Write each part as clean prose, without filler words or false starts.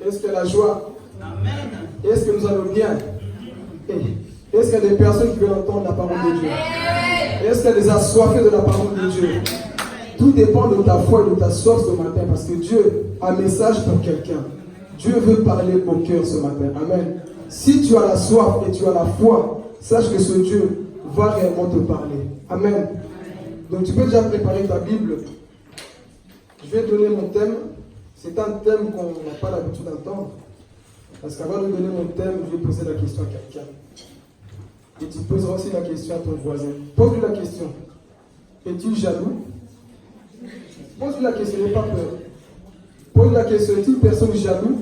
Est-ce qu'il y a la joie? Amen. Est-ce que nous allons bien? Est-ce qu'il y a des personnes qui veulent entendre la parole de Dieu? Est-ce qu'il y a des assoiffés de la parole de Dieu? Tout dépend de ta foi et de ta soif ce matin, parce que Dieu a un message pour quelqu'un. Dieu veut parler au cœur ce matin. Amen. Si tu as la soif et tu as la foi, sache que ce Dieu va réellement te parler. Amen. Donc tu peux déjà préparer ta Bible. Je vais donner mon thème. C'est un thème qu'on n'a pas l'habitude d'entendre. Parce qu'avant de donner mon thème, je vais poser la question à quelqu'un. Et tu poseras aussi la question à ton voisin. Pose-lui la question. Es-tu jaloux? Pose-lui la question, n'aie pas peur. Pose la question, est-il une personne jaloux?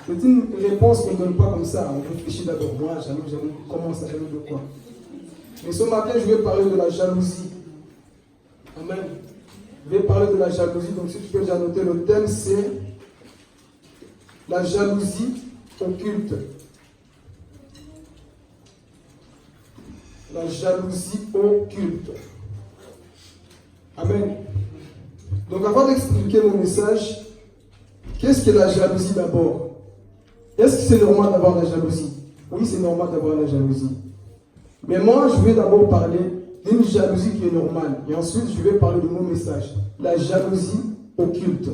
C'est une réponse qu'on ne donne pas comme ça. On réfléchit d'abord, moi, jaloux, comment ça, jaloux de quoi? Mais ce matin, je vais parler de la jalousie. Amen. Je vais parler de la jalousie. Donc, si tu peux déjà noter, le thème, c'est la jalousie occulte. La jalousie occulte. Amen. Donc avant d'expliquer mon message, qu'est-ce que la jalousie d'abord? Est-ce que c'est normal d'avoir la jalousie? Oui, c'est normal d'avoir la jalousie. Mais moi, je vais d'abord parler d'une jalousie qui est normale. Et ensuite, je vais parler de mon message. La jalousie occulte.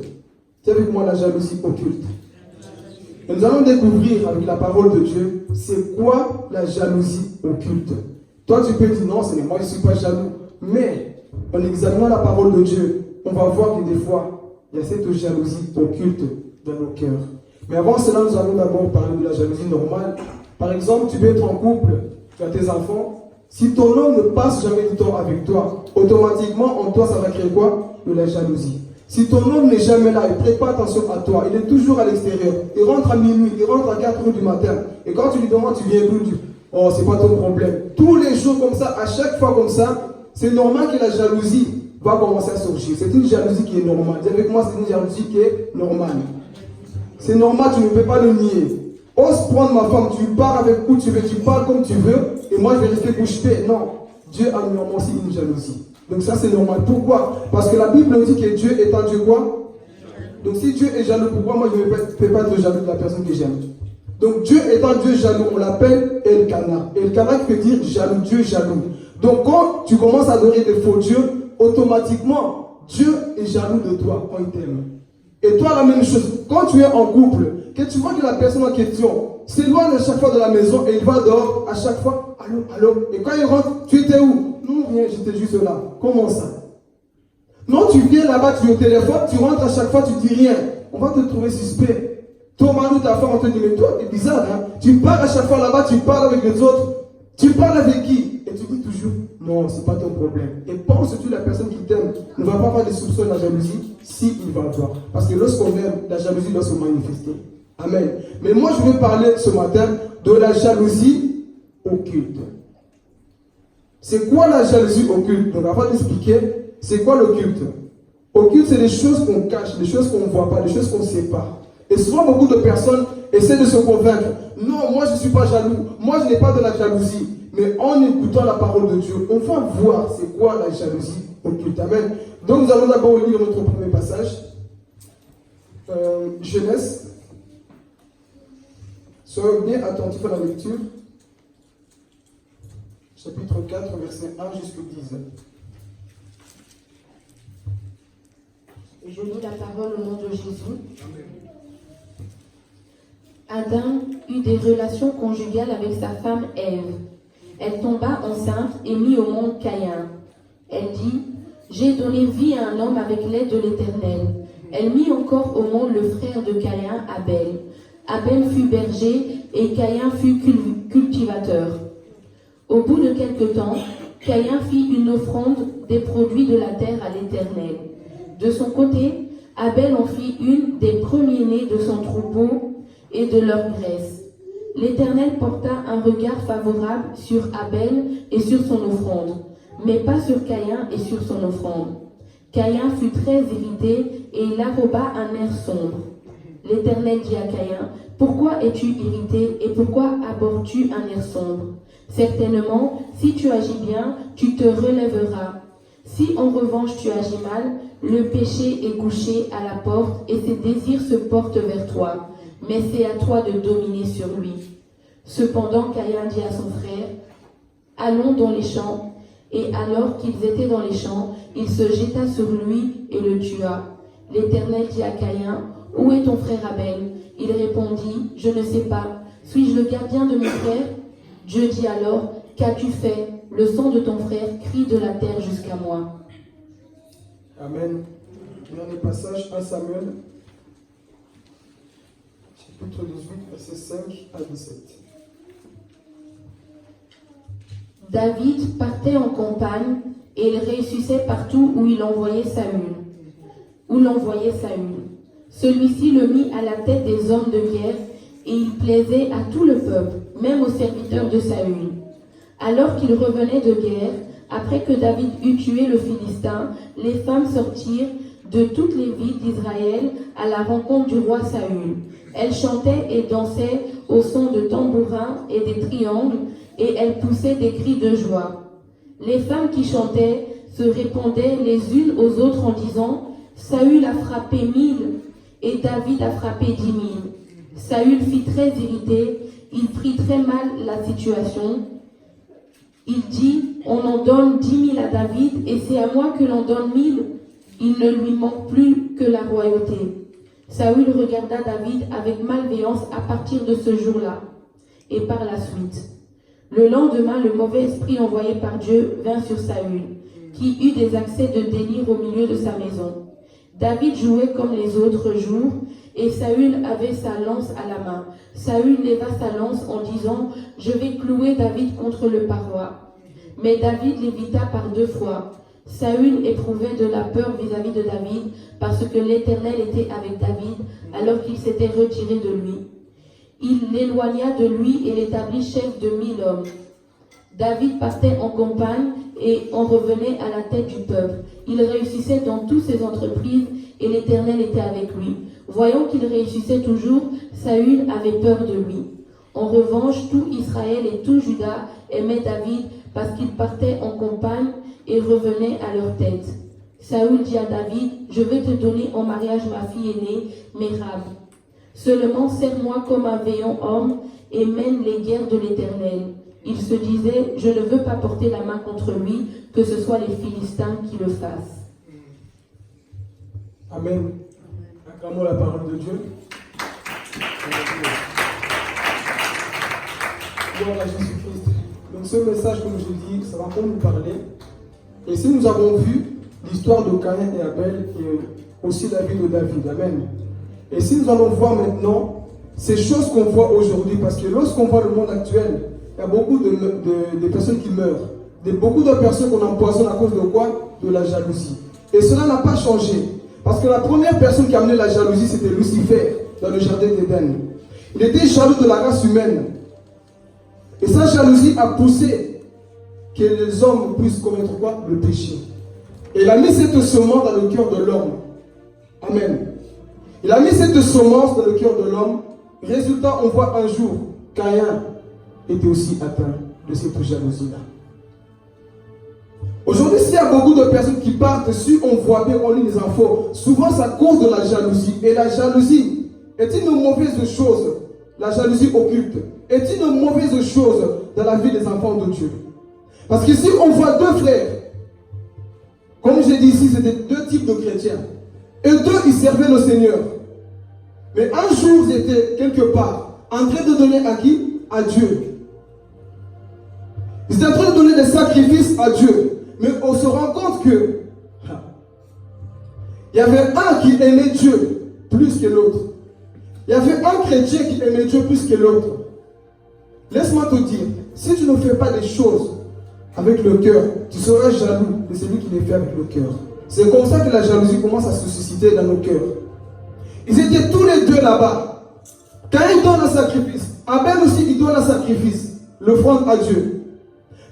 C'est avec moi la jalousie occulte. Et nous allons découvrir avec la parole de Dieu, c'est quoi la jalousie occulte. Toi, tu peux dire non, c'est moi, je ne suis pas jaloux. Mais en examinant la parole de Dieu, on va voir que des fois, il y a cette jalousie occulte dans nos cœurs. Mais avant cela, nous allons d'abord parler de la jalousie normale. Par exemple, tu peux être en couple, tu as tes enfants. Si ton homme ne passe jamais du temps avec toi, automatiquement, en toi, ça va créer quoi? De la jalousie. Si ton homme n'est jamais là, il ne prête pas attention à toi, il est toujours à l'extérieur, il rentre à minuit, il rentre à 4 heures du matin, et quand tu lui demandes, tu viens d'où? Oh, c'est pas ton problème. Tous les jours comme ça, à chaque fois comme ça, c'est normal que la jalousie va commencer à surgir. C'est une jalousie qui est normale. Dis avec moi, c'est une jalousie qui est normale. C'est normal, tu ne peux pas le nier. Ose prendre ma femme, tu pars avec où tu veux, tu parles comme tu veux, et moi je vais rester bouche bée. Non, Dieu a mis en moi aussi une jalousie. Donc ça c'est normal. Pourquoi? Parce que la Bible nous dit que Dieu est un Dieu quoi? Donc si Dieu est jaloux, pourquoi moi je ne peux pas être jaloux de la personne que j'aime? Donc Dieu est un Dieu jaloux, on l'appelle Elkana. Elkana qui veut dire jaloux, Dieu jaloux. Donc quand tu commences à adorer des faux dieux, automatiquement Dieu est jaloux de toi quand il t'aime. Et toi la même chose, quand tu es en couple, que tu vois que la personne en question s'éloigne à chaque fois de la maison et il va dehors à chaque fois, allô, allô. Et quand il rentre, tu étais où? Non, rien, j'étais juste là. Comment ça? Non, tu viens là-bas, tu es au téléphone, tu rentres à chaque fois, tu dis rien. On va te trouver suspect. Ton mari ou ta femme, on te dit, mais toi, t'es bizarre, hein? Tu pars à chaque fois là-bas, tu parles avec les autres. Tu parles avec qui? Et tu dis toujours, non, c'est pas ton problème. Et pense-tu la personne qui t'aime ne va pas avoir des soupçons de la jalousie si il va avoir. Parce que lorsqu'on aime, la jalousie doit se manifester. Amen. Mais moi, je vais parler ce matin de la jalousie occulte. C'est quoi la jalousie occulte? Donc, avant d'expliquer, c'est quoi l'occulte? Occulte, c'est des choses qu'on cache, des choses qu'on ne voit pas, des choses qu'on ne sait pas. Et souvent, beaucoup de personnes essaient de se convaincre. Non, moi, je ne suis pas jaloux. Moi, je n'ai pas de la jalousie. Mais en écoutant la parole de Dieu, on va voir c'est quoi la jalousie occulte. Amen. Donc, nous allons d'abord lire notre premier passage. Genèse. Soyez bien attentifs à la lecture. Chapitre 4, verset 1 jusqu'au 10. Et je lis la parole au nom de Jésus. Adam eut des relations conjugales avec sa femme Ève. Elle tomba enceinte et mit au monde Caïn. Elle dit, « J'ai donné vie à un homme avec l'aide de l'Éternel. » Elle mit encore au monde le frère de Caïn, Abel. Abel fut berger et Caïn fut cultivateur. Au bout de quelque temps, Caïn fit une offrande des produits de la terre à l'Éternel. De son côté, Abel en fit une des premiers-nés de son troupeau et de leur graisse. L'Éternel porta un regard favorable sur Abel et sur son offrande, mais pas sur Caïn et sur son offrande. Caïn fut très irrité et il arroba un air sombre. L'Éternel dit à Caïn, « Pourquoi es-tu irrité et pourquoi abordes-tu un air sombre? Certainement, si tu agis bien, tu te relèveras. Si en revanche tu agis mal, Le péché est couché à la porte et ses désirs se portent vers toi, mais c'est à toi de dominer sur lui. Cependant, Caïn dit à son frère, allons dans les champs. Et alors qu'ils étaient dans les champs, il se jeta sur lui et le tua. L'Éternel dit à Caïn, où est ton frère Abel? Il répondit, je ne sais pas. Suis-je le gardien de mon frère? Dieu dit alors, qu'as-tu fait? Le sang de ton frère crie de la terre jusqu'à moi. Amen. Dernier passage, 1 Samuel, chapitre 18, versets 5 à 17. David partait en campagne et il réussissait partout où l'envoyait Saül. Celui-ci le mit à la tête des hommes de guerre et il plaisait à tout le peuple, même aux serviteurs de Saül. Alors qu'il revenait de guerre, après que David eut tué le Philistin, les femmes sortirent de toutes les villes d'Israël à la rencontre du roi Saül. Elles chantaient et dansaient au son de tambourins et des triangles, et elles poussaient des cris de joie. Les femmes qui chantaient se répondaient les unes aux autres en disant « Saül a frappé 1000 et David a frappé 10 000. » Saül fut très irrité, il prit très mal la situation. Il dit « On en donne 10 000 à David et c'est à moi que l'on donne 1000. Il ne lui manque plus que la royauté. » Saül regarda David avec malveillance à partir de ce jour-là et par la suite. Le lendemain, le mauvais esprit envoyé par Dieu vint sur Saül, qui eut des accès de délire au milieu de sa maison. David jouait comme les autres jours, et Saül avait sa lance à la main. Saül leva sa lance en disant « Je vais clouer David contre le paroi. » Mais David l'évita par 2 fois. Saül éprouvait de la peur vis-à-vis de David, parce que l'Éternel était avec David, alors qu'il s'était retiré de lui. Il l'éloigna de lui et l'établit chef de 1000 hommes. David partait en campagne et en revenait à la tête du peuple. Il réussissait dans toutes ses entreprises et l'Éternel était avec lui. Voyant qu'il réussissait toujours, Saül avait peur de lui. En revanche, tout Israël et tout Juda aimaient David parce qu'il partait en campagne et revenait à leur tête. Saül dit à David, « Je vais te donner en mariage ma fille aînée, Mérab. Seulement serre-moi comme un vaillant homme et mène les guerres de l'Éternel. » Il se disait, je ne veux pas porter la main contre lui, que ce soit les Philistins qui le fassent. Amen. Acclamons la parole de Dieu. Gloire à Jésus-Christ. Donc ce message, comme je dis, ça va encore nous parler. Et si nous avons vu l'histoire de Caïn et Abel et aussi la vie de David. Amen. Et si nous allons voir maintenant ces choses qu'on voit aujourd'hui, parce que lorsqu'on voit le monde actuel, il y a beaucoup de personnes qui meurent. Beaucoup de personnes qu'on empoisonne à cause de quoi? De la jalousie. Et cela n'a pas changé. Parce que la première personne qui a amené la jalousie, c'était Lucifer, dans le jardin d'Éden. Il était jaloux de la race humaine. Et sa jalousie a poussé que les hommes puissent commettre quoi? Le péché. Et il a mis cette semence dans le cœur de l'homme. Amen. Il a mis cette semence dans le cœur de l'homme. Résultat, on voit un jour, Caïn était aussi atteint de cette jalousie-là. Aujourd'hui, s'il y a beaucoup de personnes qui partent dessus, on voit bien, on lit les infos. Souvent, ça cause de la jalousie. Et la jalousie est une mauvaise chose. La jalousie occulte est une mauvaise chose dans la vie des enfants de Dieu. Parce qu'ici, on voit 2 frères. Comme j'ai dit ici, c'était 2 types de chrétiens. Et 2, ils servaient le Seigneur. Mais un jour, ils étaient quelque part en train de donner à qui? À Dieu. Ils étaient en train de donner des sacrifices à Dieu. Mais on se rend compte que il y avait un qui aimait Dieu plus que l'autre. Il y avait un chrétien qui aimait Dieu plus que l'autre. Laisse-moi te dire, si tu ne fais pas des choses avec le cœur, tu seras jaloux de celui qui les fait avec le cœur. C'est comme ça que la jalousie commence à se susciter dans nos cœurs. Ils étaient tous les 2 là-bas. Quand ils donnent un sacrifice, Abel aussi il donne un sacrifice, l'offrande à Dieu.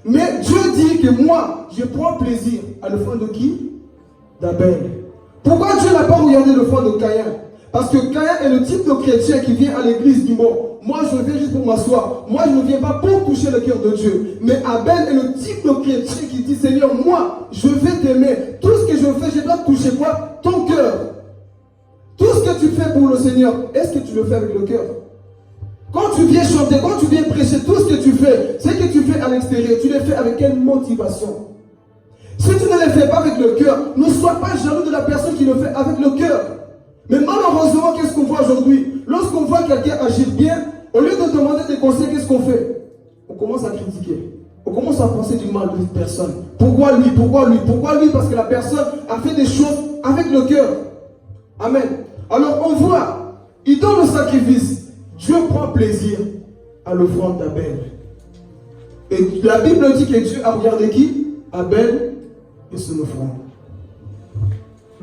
Mais Dieu dit que moi, je prends plaisir à l'offrande de qui? D'Abel. Pourquoi Dieu n'a pas regardé l'offrande de Caïn? Parce que Caïn est le type de chrétien qui vient à l'église, dit bon, moi je viens juste pour m'asseoir. Moi je ne viens pas pour toucher le cœur de Dieu. Mais Abel est le type de chrétien qui dit, Seigneur, moi je vais t'aimer. Tout ce que je fais, je dois toucher quoi? Ton cœur. Tout ce que tu fais pour le Seigneur, est-ce que tu le fais avec le cœur? Quand tu viens chanter, quand tu viens prêcher, tout ce que tu fais, ce que tu fais à l'extérieur, tu le fais avec quelle motivation? Si tu ne le fais pas avec le cœur, ne sois pas jaloux de la personne qui le fait avec le cœur. Mais malheureusement, qu'est-ce qu'on voit aujourd'hui? Lorsqu'on voit quelqu'un agir bien, au lieu de demander des conseils, qu'est-ce qu'on fait? On commence à critiquer. On commence à penser du mal de cette personne. Pourquoi lui? Pourquoi lui? Pourquoi lui? Parce que la personne a fait des choses avec le cœur. Amen. Alors on voit, il donne le sacrifice. Dieu prend plaisir à l'offrande d'Abel. Et la Bible dit que Dieu a regardé qui? Abel et son offrande.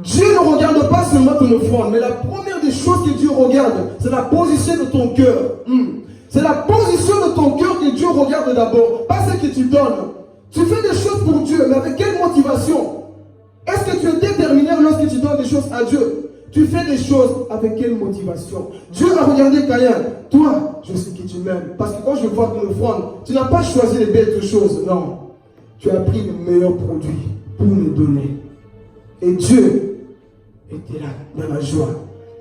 Dieu ne regarde pas seulement ton offrande, mais la première des choses que Dieu regarde, c'est la position de ton cœur. C'est la position de ton cœur que Dieu regarde d'abord, pas ce que tu donnes. Tu fais des choses pour Dieu, mais avec quelle motivation? Est-ce que tu es déterminé lorsque tu donnes des choses à Dieu? Tu fais des choses avec quelle motivation? Dieu a regardé Caïn. Toi, je sais que tu m'aimes. Parce que quand je vois ton offrande, tu n'as pas choisi les belles choses. Non. Tu as pris le meilleur produit pour me donner. Et Dieu était là, dans la joie.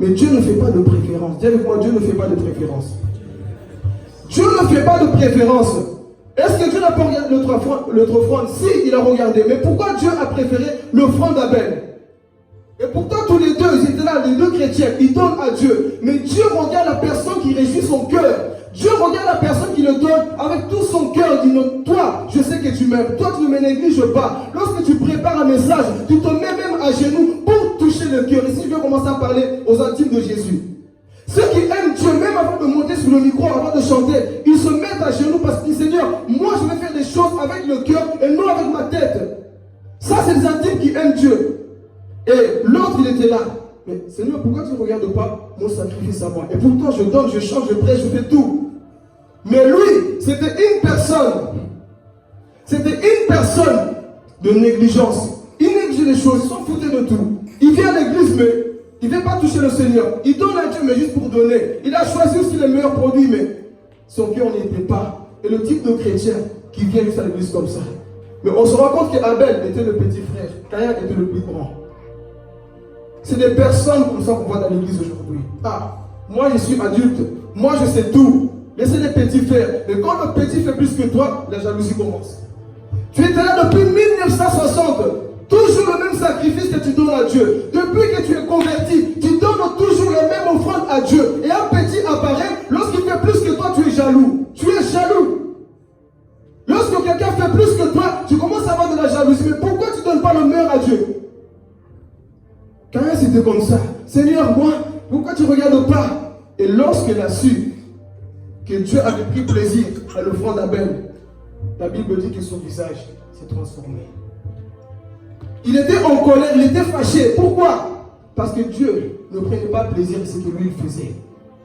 Mais Dieu ne fait pas de préférence. Dis avec moi, Dieu ne fait pas de préférence. Dieu ne fait pas de préférence. Est-ce que Dieu n'a pas regardé notre offrande? Si, il a regardé. Mais pourquoi Dieu a préféré l'offrande d'Abel? Et pourtant, tous les deux, ils étaient là, les deux chrétiens, ils donnent à Dieu. Mais Dieu regarde la personne qui réjouit son cœur. Dieu regarde la personne qui le donne avec tout son cœur. Il dit, non, toi, je sais que tu m'aimes. Toi, tu ne me négliges pas. Lorsque tu prépares un message, tu te mets même à genoux pour toucher le cœur. Ici, je vais commencer à parler aux intimes de Jésus. Ceux qui aiment Dieu, même avant de monter sur le micro, avant de chanter, ils se mettent à genoux parce qu'ils disent, Seigneur, moi, je vais faire des choses avec le cœur et non avec ma tête. Ça, c'est les intimes qui aiment Dieu. Et l'autre, il était là. Mais Seigneur, pourquoi tu ne regardes pas mon sacrifice à moi? Et pourtant, je donne, je chante, je prêche, je fais tout. Mais lui, c'était une personne. C'était une personne de négligence. Il négligeait les choses, il s'en foutait de tout. Il vient à l'église, mais il ne vient pas toucher le Seigneur. Il donne à Dieu, mais juste pour donner. Il a choisi aussi les meilleurs produits, mais son cœur n'y était pas. Et le type de chrétien qui vient juste à l'église comme ça. Mais on se rend compte qu'Abel était le petit frère. Caïn était le plus grand. C'est des personnes comme ça qu'on voit dans l'église aujourd'hui. Ah, moi je suis adulte, moi je sais tout. Mais c'est des petits frères. Mais quand le petit fait plus que toi, la jalousie commence. Tu étais là depuis 1960. Toujours le même sacrifice que tu donnes à Dieu. Depuis que tu es converti, tu donnes toujours la même offrande à Dieu. Et un petit apparaît, lorsqu'il fait plus que toi, tu es jaloux. Tu es jaloux. Lorsque quelqu'un fait plus que toi, tu commences à avoir de la jalousie. Mais pourquoi tu ne donnes pas le meilleur à Dieu? Quand c'était comme ça, Seigneur, moi, pourquoi tu ne regardes pas? Et lorsqu'il a su que Dieu avait pris plaisir à l'offrande d'Abel, la Bible dit que son visage s'est transformé. Il était en colère, il était fâché. Pourquoi? Parce que Dieu ne prenait pas plaisir à ce que lui il faisait.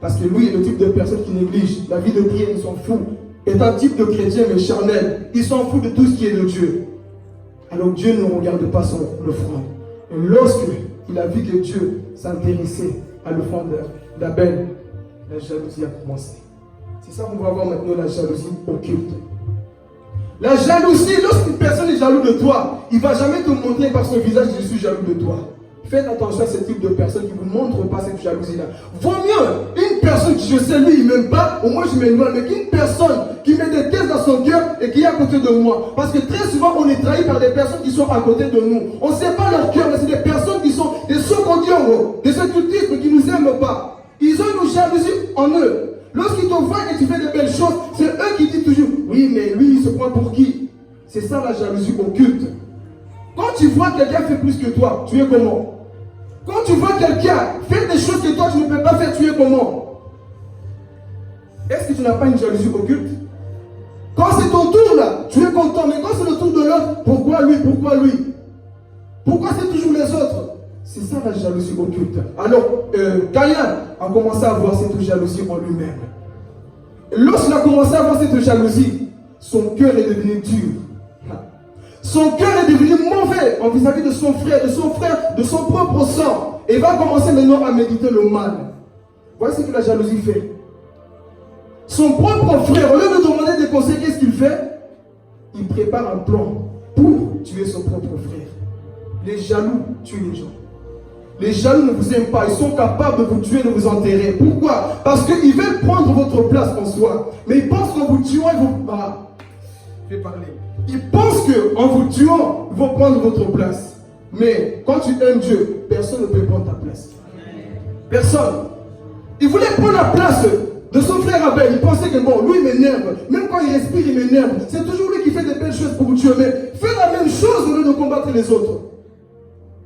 Parce que lui est le type de personne qui néglige la vie de prière, il s'en fout. Est un type de chrétien mais charnel. Il s'en fout de tout ce qui est de Dieu. Alors Dieu ne regarde pas son offrande. Et lorsque il a vu que Dieu s'intéressait à l'offrande d'Abel, la jalousie a commencé. C'est ça qu'on va voir maintenant, la jalousie occulte. La jalousie, lorsqu'une personne est jalouse de toi, il ne va jamais te montrer par son visage je suis jaloux de toi. Faites attention à ce type de personne qui ne vous montre pas cette jalousie-là. Vaut mieux une personne qui je sais lui il ne m'aime pas, au moins je m'éloigne, mais qu'une personne qui met des tests dans son cœur et qui est à côté de moi. Parce que très souvent on est trahi par des personnes qui sont à côté de nous. On ne sait pas leur cœur, mais c'est des personnes qui sont des socodions, des occultistes qui ne nous aiment pas. Ils ont une jalousie en eux. Lorsqu'ils te voient et tu fais de belles choses, c'est eux qui disent toujours oui, mais lui il se prend pour qui? C'est ça la jalousie occulte. Quand tu vois quelqu'un fait plus que toi, tu es comment? Quand tu vois quelqu'un faire des choses que toi tu ne peux pas faire, tu es comment? Est-ce que tu n'as pas une jalousie occulte? Quand c'est ton tour là, tu es content, mais quand c'est le tour de l'autre, pourquoi lui? Pourquoi lui? Pourquoi c'est toujours les autres? C'est ça la jalousie occulte. Alors, Caïn a commencé à avoir cette jalousie en lui-même. Lorsqu'il a commencé à avoir cette jalousie, son cœur est devenu dur. Son cœur est devenu mauvais en vis-à-vis de son frère, de son propre sang. Et il va commencer maintenant à méditer le mal. Voici ce que la jalousie fait. Son propre frère, au lieu de demander des conseils, qu'est-ce qu'il fait? Il prépare un plan pour tuer son propre frère. Les jaloux tuent les gens. Les jaloux ne vous aiment pas. Ils sont capables de vous tuer, de vous enterrer. Pourquoi? Parce qu'ils veulent prendre votre place en soi. Mais ils pensent qu'en vous tuant, ils vont... Ah, je vais parler. Ils pensent qu'en vous tuant, ils vont prendre votre place. Mais quand tu aimes Dieu, personne ne peut prendre ta place. Personne. Il voulait prendre la place de son frère Abel. Il pensait que bon, lui il m'énerve. Même quand il respire, il m'énerve. C'est toujours lui qui fait des belles choses pour vous tuer. Mais fais la même chose au lieu de combattre les autres.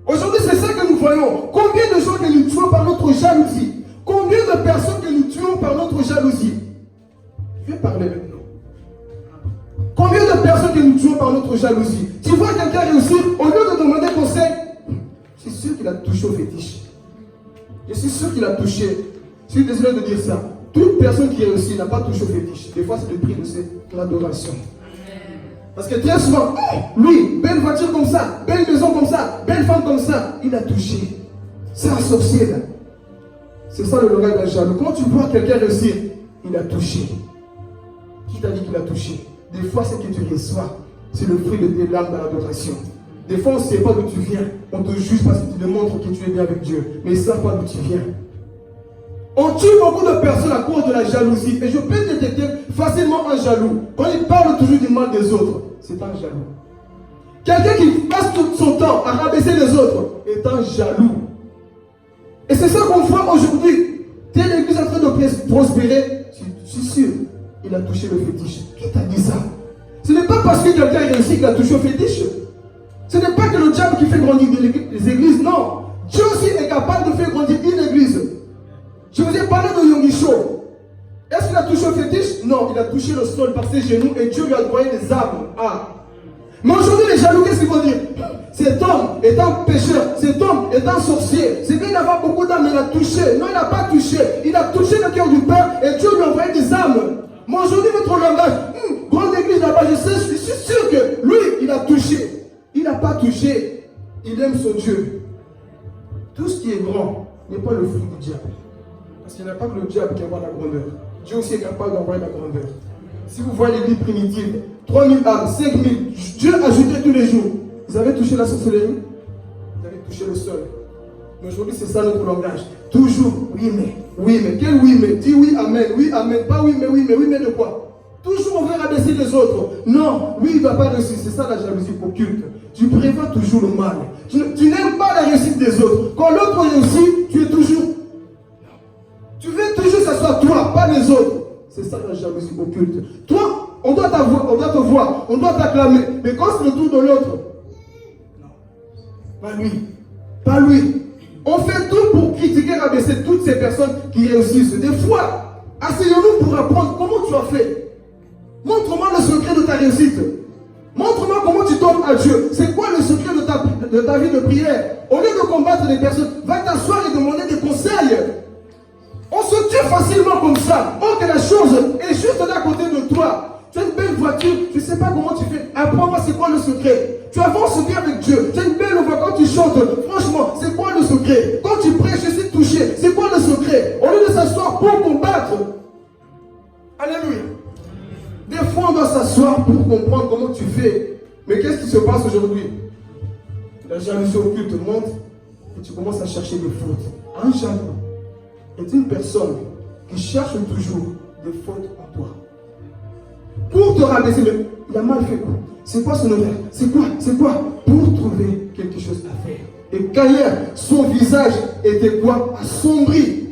Aujourd'hui, c'est ça que nous voyons. Combien de gens que nous tuons par notre jalousie? Combien de personnes que nous tuons par notre jalousie? Je vais parler maintenant. Combien de personnes que nous tuons par notre jalousie? Tu vois quelqu'un réussir, au lieu de demander conseil, je suis sûr qu'il a touché au fétiche. Je suis sûr qu'il a touché. Je suis désolé de dire ça. Toute personne qui réussit n'a pas touché au fétiche. Des fois, c'est le prix de l'adoration. Parce que très souvent, lui, belle voiture comme ça, belle maison comme ça, belle femme comme ça, il a touché. C'est un sorcier là. C'est ça le langage d'un jaloux. Quand tu vois quelqu'un réussir, il a touché. Qui t'a dit qu'il a touché? Des fois, ce que tu reçois, c'est le fruit de tes larmes dans l'adoration. Des fois, on ne sait pas d'où tu viens. On te juge parce que tu démontres que tu es bien avec Dieu. Mais ils ne savent pas d'où tu viens. On tue beaucoup de personnes à cause de la jalousie. Et je peux détecter facilement un jaloux. Quand il parle toujours du mal des autres, c'est un jaloux. Quelqu'un qui passe tout son temps à rabaisser les autres est un jaloux. Et c'est ça qu'on voit aujourd'hui. Tu es l'église en train de prospérer. Je suis sûr, il a touché le fétiche. Qui t'a dit ça? Ce n'est pas parce que quelqu'un réussit qu'il a touché au fétiche. Ce n'est pas que le diable qui fait grandir les églises, non. Dieu aussi est capable de faire grandir une église. Je vous ai parlé de Yongisho. Est-ce qu'il a touché au fétiche? Non, il a touché le sol par ses genoux et Dieu lui a envoyé des armes. Ah. Mais aujourd'hui, les jaloux, qu'est-ce qu'ils vont dire? Cet homme est un pécheur, cet homme est un sorcier. C'est bien d'avoir beaucoup d'âmes, mais il a touché. Non, il n'a pas touché. Il a touché le cœur du Père et Dieu lui a envoyé des armes. Mais aujourd'hui, notre langage, grande église là-bas, je suis sûr que lui, il a touché. Il n'a pas touché. Il aime son Dieu. Tout ce qui est grand n'est pas le fruit du diable. Parce qu'il n'y a pas que le diable qui envoie la grandeur. Dieu aussi est capable d'envoyer la grandeur. Si vous voyez l'église primitive, 3000 âmes, 5000, Dieu ajoutait tous les jours. Vous avez touché la sorcellerie? Vous avez touché le sol. Mais aujourd'hui, c'est ça notre langage. Toujours, oui mais. Quel oui mais? Dis oui, amen, pas oui mais de quoi? Toujours on veut rabaisser les autres. Non, lui il ne va pas réussir. C'est ça la jalousie occulte. Tu prévois toujours le mal. Tu n'aimes pas la réussite des autres. Quand l'autre réussit, tu es toujours... Tu veux toujours que ce soit toi, pas les autres. C'est ça la jalousie occulte. Toi, on doit te voir, on doit t'acclamer. Mais quand c'est le tour de l'autre, non, pas lui. On fait tout pour critiquer, rabaisser toutes ces personnes qui réussissent. Des fois, asseyons-nous pour apprendre comment tu as fait. Montre-moi le secret de ta réussite. Montre-moi comment tu tombes à Dieu. C'est quoi le secret de ta vie de prière? Au lieu de combattre les personnes, va t'asseoir et demander des conseils. On se tue facilement comme ça. Oh, que la chose est juste à côté de toi. Tu as une belle voiture, tu ne sais pas comment tu fais. Apprends-moi c'est quoi le secret. Tu avances bien avec Dieu. Tu as une belle voix quand tu chantes. Franchement, c'est quoi le secret? Quand tu prêches, je suis touché. C'est quoi le secret? Au lieu de s'asseoir pour combattre. Alléluia. Des fois, on doit s'asseoir pour comprendre comment tu fais. Mais qu'est-ce qui se passe aujourd'hui? La jalousie occulte monte et tu commences à chercher des fautes. Un jaloux est une personne qui cherche toujours des fautes en toi. Pour te rabaisser, mais il a mal fait quoi? C'est quoi son honneur? C'est quoi? Pour trouver quelque chose à faire. Et Caïn, son visage était quoi? Assombri.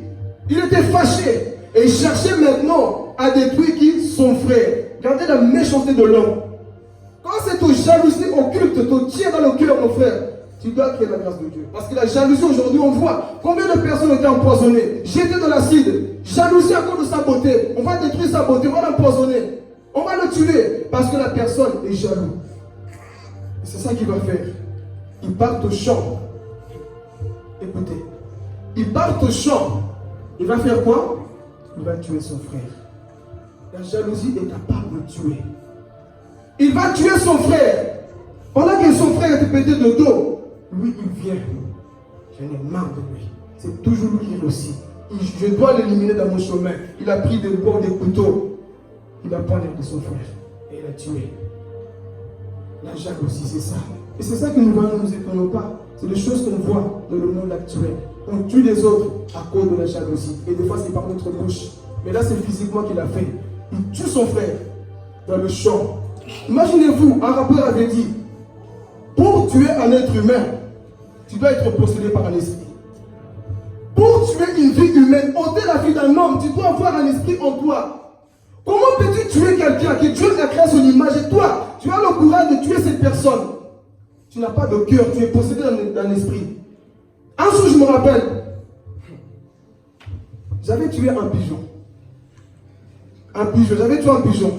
Il était fâché. Et il cherchait maintenant à détruire qui? Son frère. Regardez la méchanceté de l'homme. Quand cette jalousie occulte te tient dans le cœur, mon frère, tu dois créer la grâce de Dieu. Parce que la jalousie aujourd'hui, on voit combien de personnes ont été empoisonnées, jetées dans l'acide. Jalousie à cause de sa beauté. On va détruire sa beauté, on va l'empoisonner. On va le tuer parce que la personne est jalouse. Et c'est ça qu'il va faire. Il part au champ. Écoutez. Il part au champ. Il va faire quoi? Il va tuer son frère. La jalousie est capable de tuer. Il va tuer son frère. Pendant que son frère était pété de dos, lui, il vient. J'en ai marre de lui. C'est toujours lui qui réussit. je dois l'éliminer dans mon chemin. Il a pris des bords, des couteaux. Il a poignardé son frère et il l'a tué. La jalousie, c'est ça. Et c'est ça que nous voyons, ne nous étonnons pas. C'est des choses qu'on voit dans le monde actuel. On tue les autres à cause de la jalousie. Et des fois, c'est par notre bouche. Mais là, c'est physiquement qu'il a fait. Il tue son frère dans le champ. Imaginez-vous, un rappeur avait dit, pour tuer un être humain, tu dois être possédé par un esprit. Pour tuer une vie humaine, ôter la vie d'un homme, tu dois avoir un esprit en toi. Comment peux-tu tuer quelqu'un qui Dieu a créé à son image et toi, tu as le courage de tuer cette personne? Tu n'as pas de cœur, tu es possédé d'un esprit. Un jour, je me rappelle, j'avais tué un pigeon. J'avais tué un pigeon.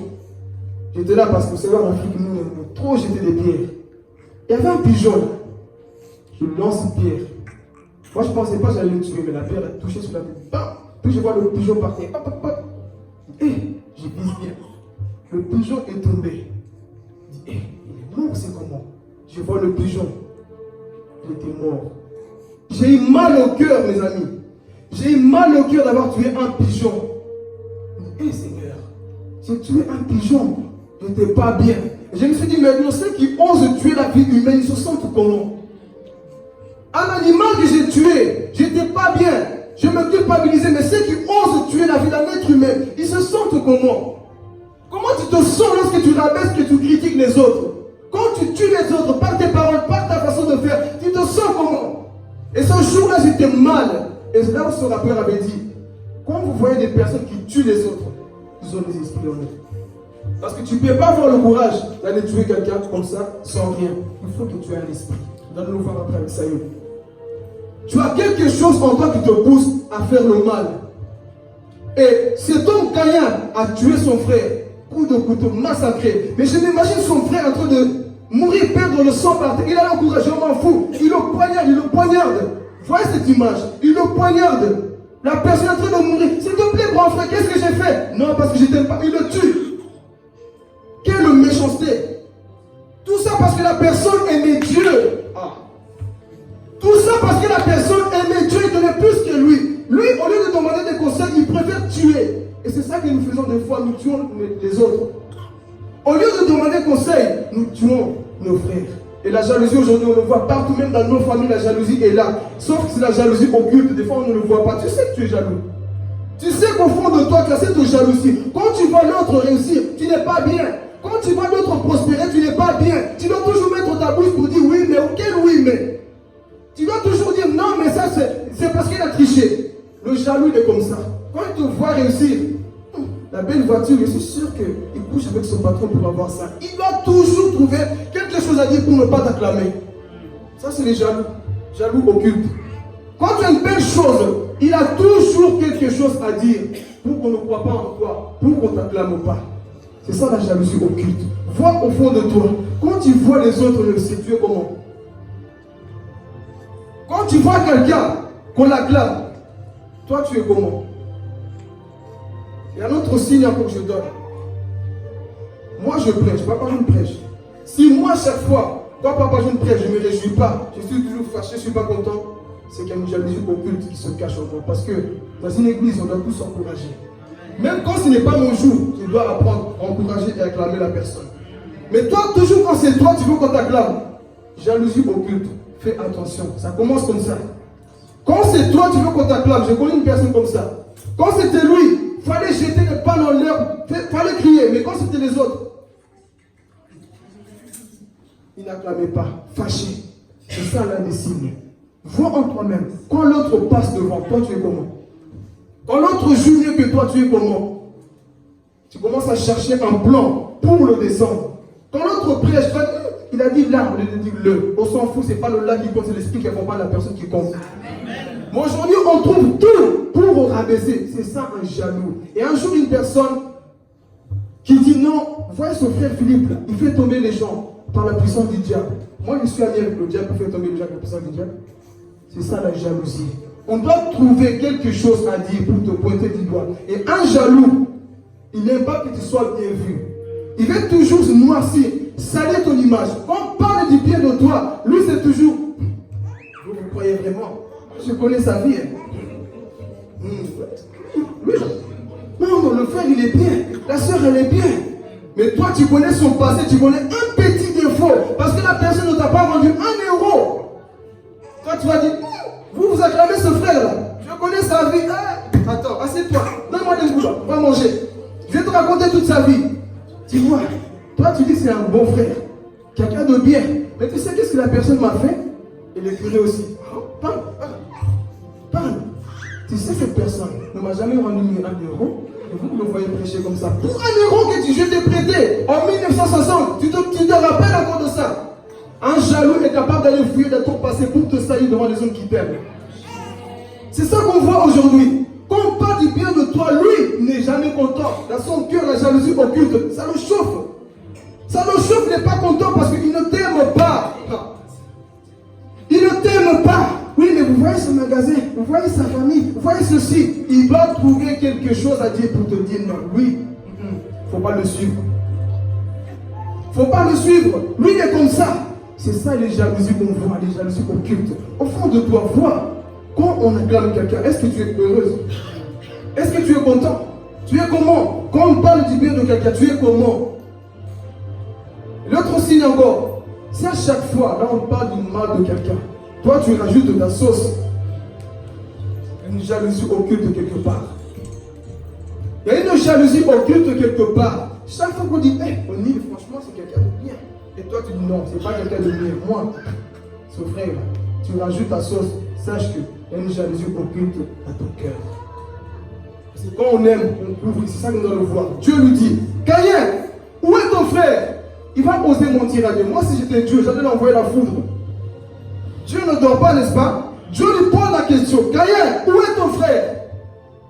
J'étais là parce que c'est là en Afrique, nous, on aime trop jeter des pierres. Il y avait un pigeon là. Je lance une pierre. Moi, je ne pensais pas que j'allais le tuer, mais la pierre a touché sur la tête. Bam! Puis je vois le pigeon partir. Hop, hop, hop. Et je vise bien. Le pigeon est tombé. Je dis, il est mort, c'est comment? Je vois le pigeon. Il était mort. J'ai eu mal au cœur, mes amis. J'ai eu mal au cœur d'avoir tué un pigeon. Je dis, Seigneur, j'ai tué un pigeon. Je n'étais pas bien. Et je me suis dit, maintenant, ceux qui osent tuer la vie humaine, ils se sentent comment? Un animal que j'ai tué, j'étais pas bien. Je me culpabilisais, mais ceux qui osent tuer la vie d'un être humain, ils se sentent comment? Comment tu te sens lorsque tu rabaisses, que tu critiques les autres? Quand tu tues les autres par tes paroles, par ta façon de faire, tu te sens comment? Et ce jour-là, j'étais mal. Et c'est là où ce rappeur avait dit, quand vous voyez des personnes qui tuent les autres, ils ont des esprits en eux. Parce que tu ne peux pas avoir le courage d'aller tuer quelqu'un comme ça, sans rien. Il faut que tu aies un esprit. Nous allons nous voir après avec Saïd. Tu as quelque chose en toi qui te pousse à faire le mal. Et cet homme Caïn a tué son frère, coup de couteau, massacré. Mais je m'imagine son frère en train de mourir, perdre le sang par terre. Il a le courage, je m'en fous. Il le poignarde. Voyez cette image. Il le poignarde. La personne est en train de mourir. S'il te plaît, grand frère, qu'est-ce que j'ai fait? Non, parce que je t'aime pas. Il le tue. Quelle méchanceté. Tout ça parce que la personne aimait Dieu. Tout ça parce que la personne aimait Dieu et donnait plus que lui. Lui, au lieu de demander des conseils, il préfère tuer. Et c'est ça que nous faisons des fois, nous tuons les autres. Au lieu de demander conseil, nous tuons nos frères. Et la jalousie aujourd'hui, on le voit partout, même dans nos familles, la jalousie est là. Sauf que c'est la jalousie occulte, des fois on ne le voit pas. Tu sais que tu es jaloux. Tu sais qu'au fond de toi, tu as cette jalousie. Quand tu vois l'autre réussir, tu n'es pas bien. Quand tu vois l'autre prospérer, tu n'es pas bien. Tu dois toujours mettre ta bouche pour dire oui, mais auquel oui, mais. Tu dois toujours dire non, mais ça c'est parce qu'il a triché. Le jaloux il est comme ça. Quand il te voit réussir, la belle voiture, je suis sûr qu'il couche avec son patron pour avoir ça. Il doit toujours trouver quelque chose à dire pour ne pas t'acclamer. Ça c'est les jaloux. Jaloux occultes. Quand tu as une belle chose, il a toujours quelque chose à dire pour qu'on ne croit pas en toi, pour qu'on ne t'acclame pas. C'est ça la jalousie occulte. Vois au fond de toi. Quand tu vois les autres réussir, tu es comment? Quand tu vois quelqu'un qu'on l'acclame, toi tu es comment? Il y a un autre signe encore que je donne. Moi je prêche, papa je ne prêche. Si moi chaque fois, quand papa je ne prêche, je ne me réjouis pas, je suis toujours fâché, je ne suis pas content, c'est qu'il y a une jalousie occulte qui se cache en moi. Parce que dans une église, on doit tous s'encourager. Même quand ce n'est pas mon jour, tu dois apprendre à encourager et acclamer la personne. Mais toi, toujours quand c'est toi, tu veux qu'on t'acclame. Jalousie occulte. Fais attention, ça commence comme ça. Quand c'est toi, tu veux qu'on t'acclame. Je connais une personne comme ça. Quand c'était lui, il fallait jeter les pannes en l'air, il fallait crier. Mais quand c'était les autres, il n'acclamait pas, fâché. C'est ça l'un des signes. Vois en toi-même. Quand l'autre passe devant, toi tu es comment? Quand l'autre joue mieux que toi, tu es comment? Tu commences à chercher un plan pour le descendre. Quand l'autre prêche, il a dit là, on lui dit le. On s'en fout, c'est pas le là qui compte, c'est l'esprit qui accompagne la personne qui compte. Mais aujourd'hui, on trouve tout pour rabaisser. C'est ça un jaloux. Et un jour, une personne qui dit non, voyez son frère Philippe, là, il fait tomber les gens par la puissance du diable. Moi, je suis ami avec le diable pour faire tomber les gens par la puissance du diable. C'est ça la jalousie. On doit trouver quelque chose à dire pour te pointer du doigt. Et un jaloux, il n'aime pas que tu sois bien vu. Il veut toujours se noircir, salir ton image. Quand on parle du bien de toi, lui c'est toujours. Vous croyez vraiment? Je connais sa vie. Oui. Non, le frère, il est bien. La sœur, elle est bien. Mais toi, tu connais son passé, tu connais un petit défaut. Parce que la personne ne t'a pas rendu 1 euro. Toi, tu vas dire, vous acclamez ce frère-là. Je connais sa vie. Ah, attends, assieds-toi. Donne-moi des boules, on va manger. Je vais te raconter toute sa vie. Tu vois, toi, tu dis que c'est un bon frère. Quelqu'un de bien. Mais tu sais qu'est-ce que la personne m'a fait? Et le curé aussi. Parle. Tu sais, cette personne ne m'a jamais rendu 1 euro. Et vous me voyez prêcher comme ça. Pour 1 euro que je t'ai prêté en 1960, tu te rappelles encore de ça? Un jaloux est capable d'aller fouiller de ton passé pour te salir devant les hommes qui t'aiment. C'est ça qu'on voit aujourd'hui. Quand on parle du bien de toi, lui n'est jamais content. Dans son cœur, la jalousie occulte. Ça le chauffe. Ça le chauffe, il n'est pas content parce qu'il ne t'aime pas. Il ne t'aime pas. Oui, mais vous voyez ce magasin, vous voyez sa famille, vous voyez ceci. Il doit trouver quelque chose à dire pour te dire non. Oui, il ne faut pas le suivre. Il ne faut pas le suivre. Lui, il est comme ça. C'est ça les jalousies qu'on voit, les jalousies occultes. Au fond de toi, vois, quand on acclame quelqu'un, est-ce que tu es heureuse? Est-ce que tu es content? Tu es comment? Quand on parle du bien de quelqu'un, tu es comment? L'autre signe encore, si à chaque fois, là on parle du mal de quelqu'un, toi tu rajoutes de la sauce, une jalousie occulte quelque part. Il y a une jalousie occulte quelque part. Chaque fois qu'on dit, on dit franchement c'est quelqu'un de bien. Et toi tu dis non, c'est pas quelqu'un de bien. Moi, ce frère, tu rajoutes ta sauce, sache qu'il y a une jalousie occulte à ton cœur. C'est quand on aime, on couvre, c'est ça qu'on doit le voir. Dieu lui dit, Caïn, où est ton frère? Il va oser mentir à Dieu. Moi, si j'étais Dieu, j'allais l'envoyer la foudre. Dieu ne dort pas, n'est-ce pas? Dieu lui pose la question. Caïn, où est ton frère?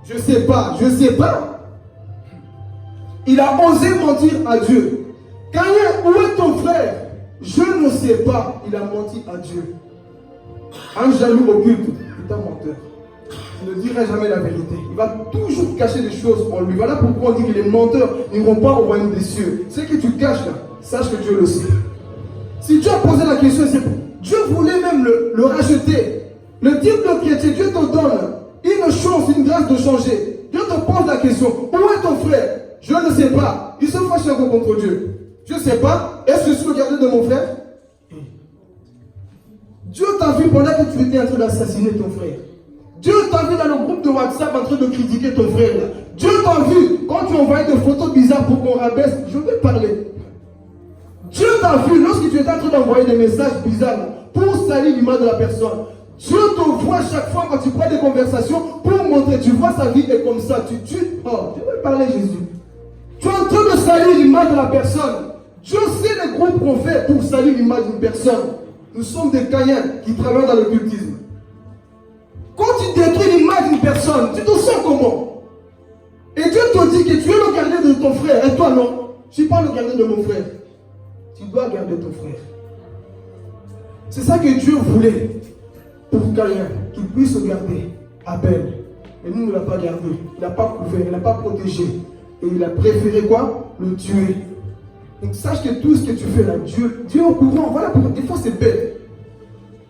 Je ne sais pas, je ne sais pas. Il a osé mentir à Dieu. Caïn, où est ton frère? Je ne sais pas. Il a menti à Dieu. Un jaloux occulte est un menteur. Il ne dira jamais la vérité. Il va toujours cacher des choses en lui. Voilà pourquoi on dit que les menteurs n'iront pas au royaume des cieux. Ce que tu caches là, sache que Dieu le sait. Si Dieu a posé la question, c'est Dieu voulait même le racheter. Le type de chrétien, Dieu te donne une chance, une grâce de changer. Dieu te pose la question, où est ton frère? Je ne sais pas. Il se fâche encore contre Dieu. Je ne sais pas. Est-ce que je suis le gardien de mon frère? Dieu t'a vu pendant que tu étais en train d'assassiner ton frère. Dieu t'a vu dans le groupe de WhatsApp en train de critiquer ton frère. Dieu t'a vu quand tu envoyais des photos bizarres pour qu'on rabaisse. Je vais parler. Dieu t'a vu lorsque tu étais en train d'envoyer des messages bizarres pour salir l'image de la personne. Dieu te voit chaque fois quand tu prends des conversations pour montrer. Tu vois sa vie est comme ça. Oh, je vais parler Jésus. Tu es en train de salir l'image de la personne. Dieu sait les groupes qu'on fait pour salir l'image d'une personne. Nous sommes des Caïns qui travaillent dans l'occultisme. Quand tu détruis l'image d'une personne, tu te sens comment? Et Dieu te dit que tu es le gardien de ton frère. Et toi non, je ne suis pas le gardien de mon frère. Tu dois garder ton frère. C'est ça que Dieu voulait pour Caïn, qu'il puisse garder Abel. Et nous ne l'a pas gardé. Il n'a pas couvert, il n'a pas protégé. Et il a préféré quoi? Le tuer. Donc sache que tout ce que tu fais là, Dieu est au courant. Voilà pourquoi des fois c'est bête.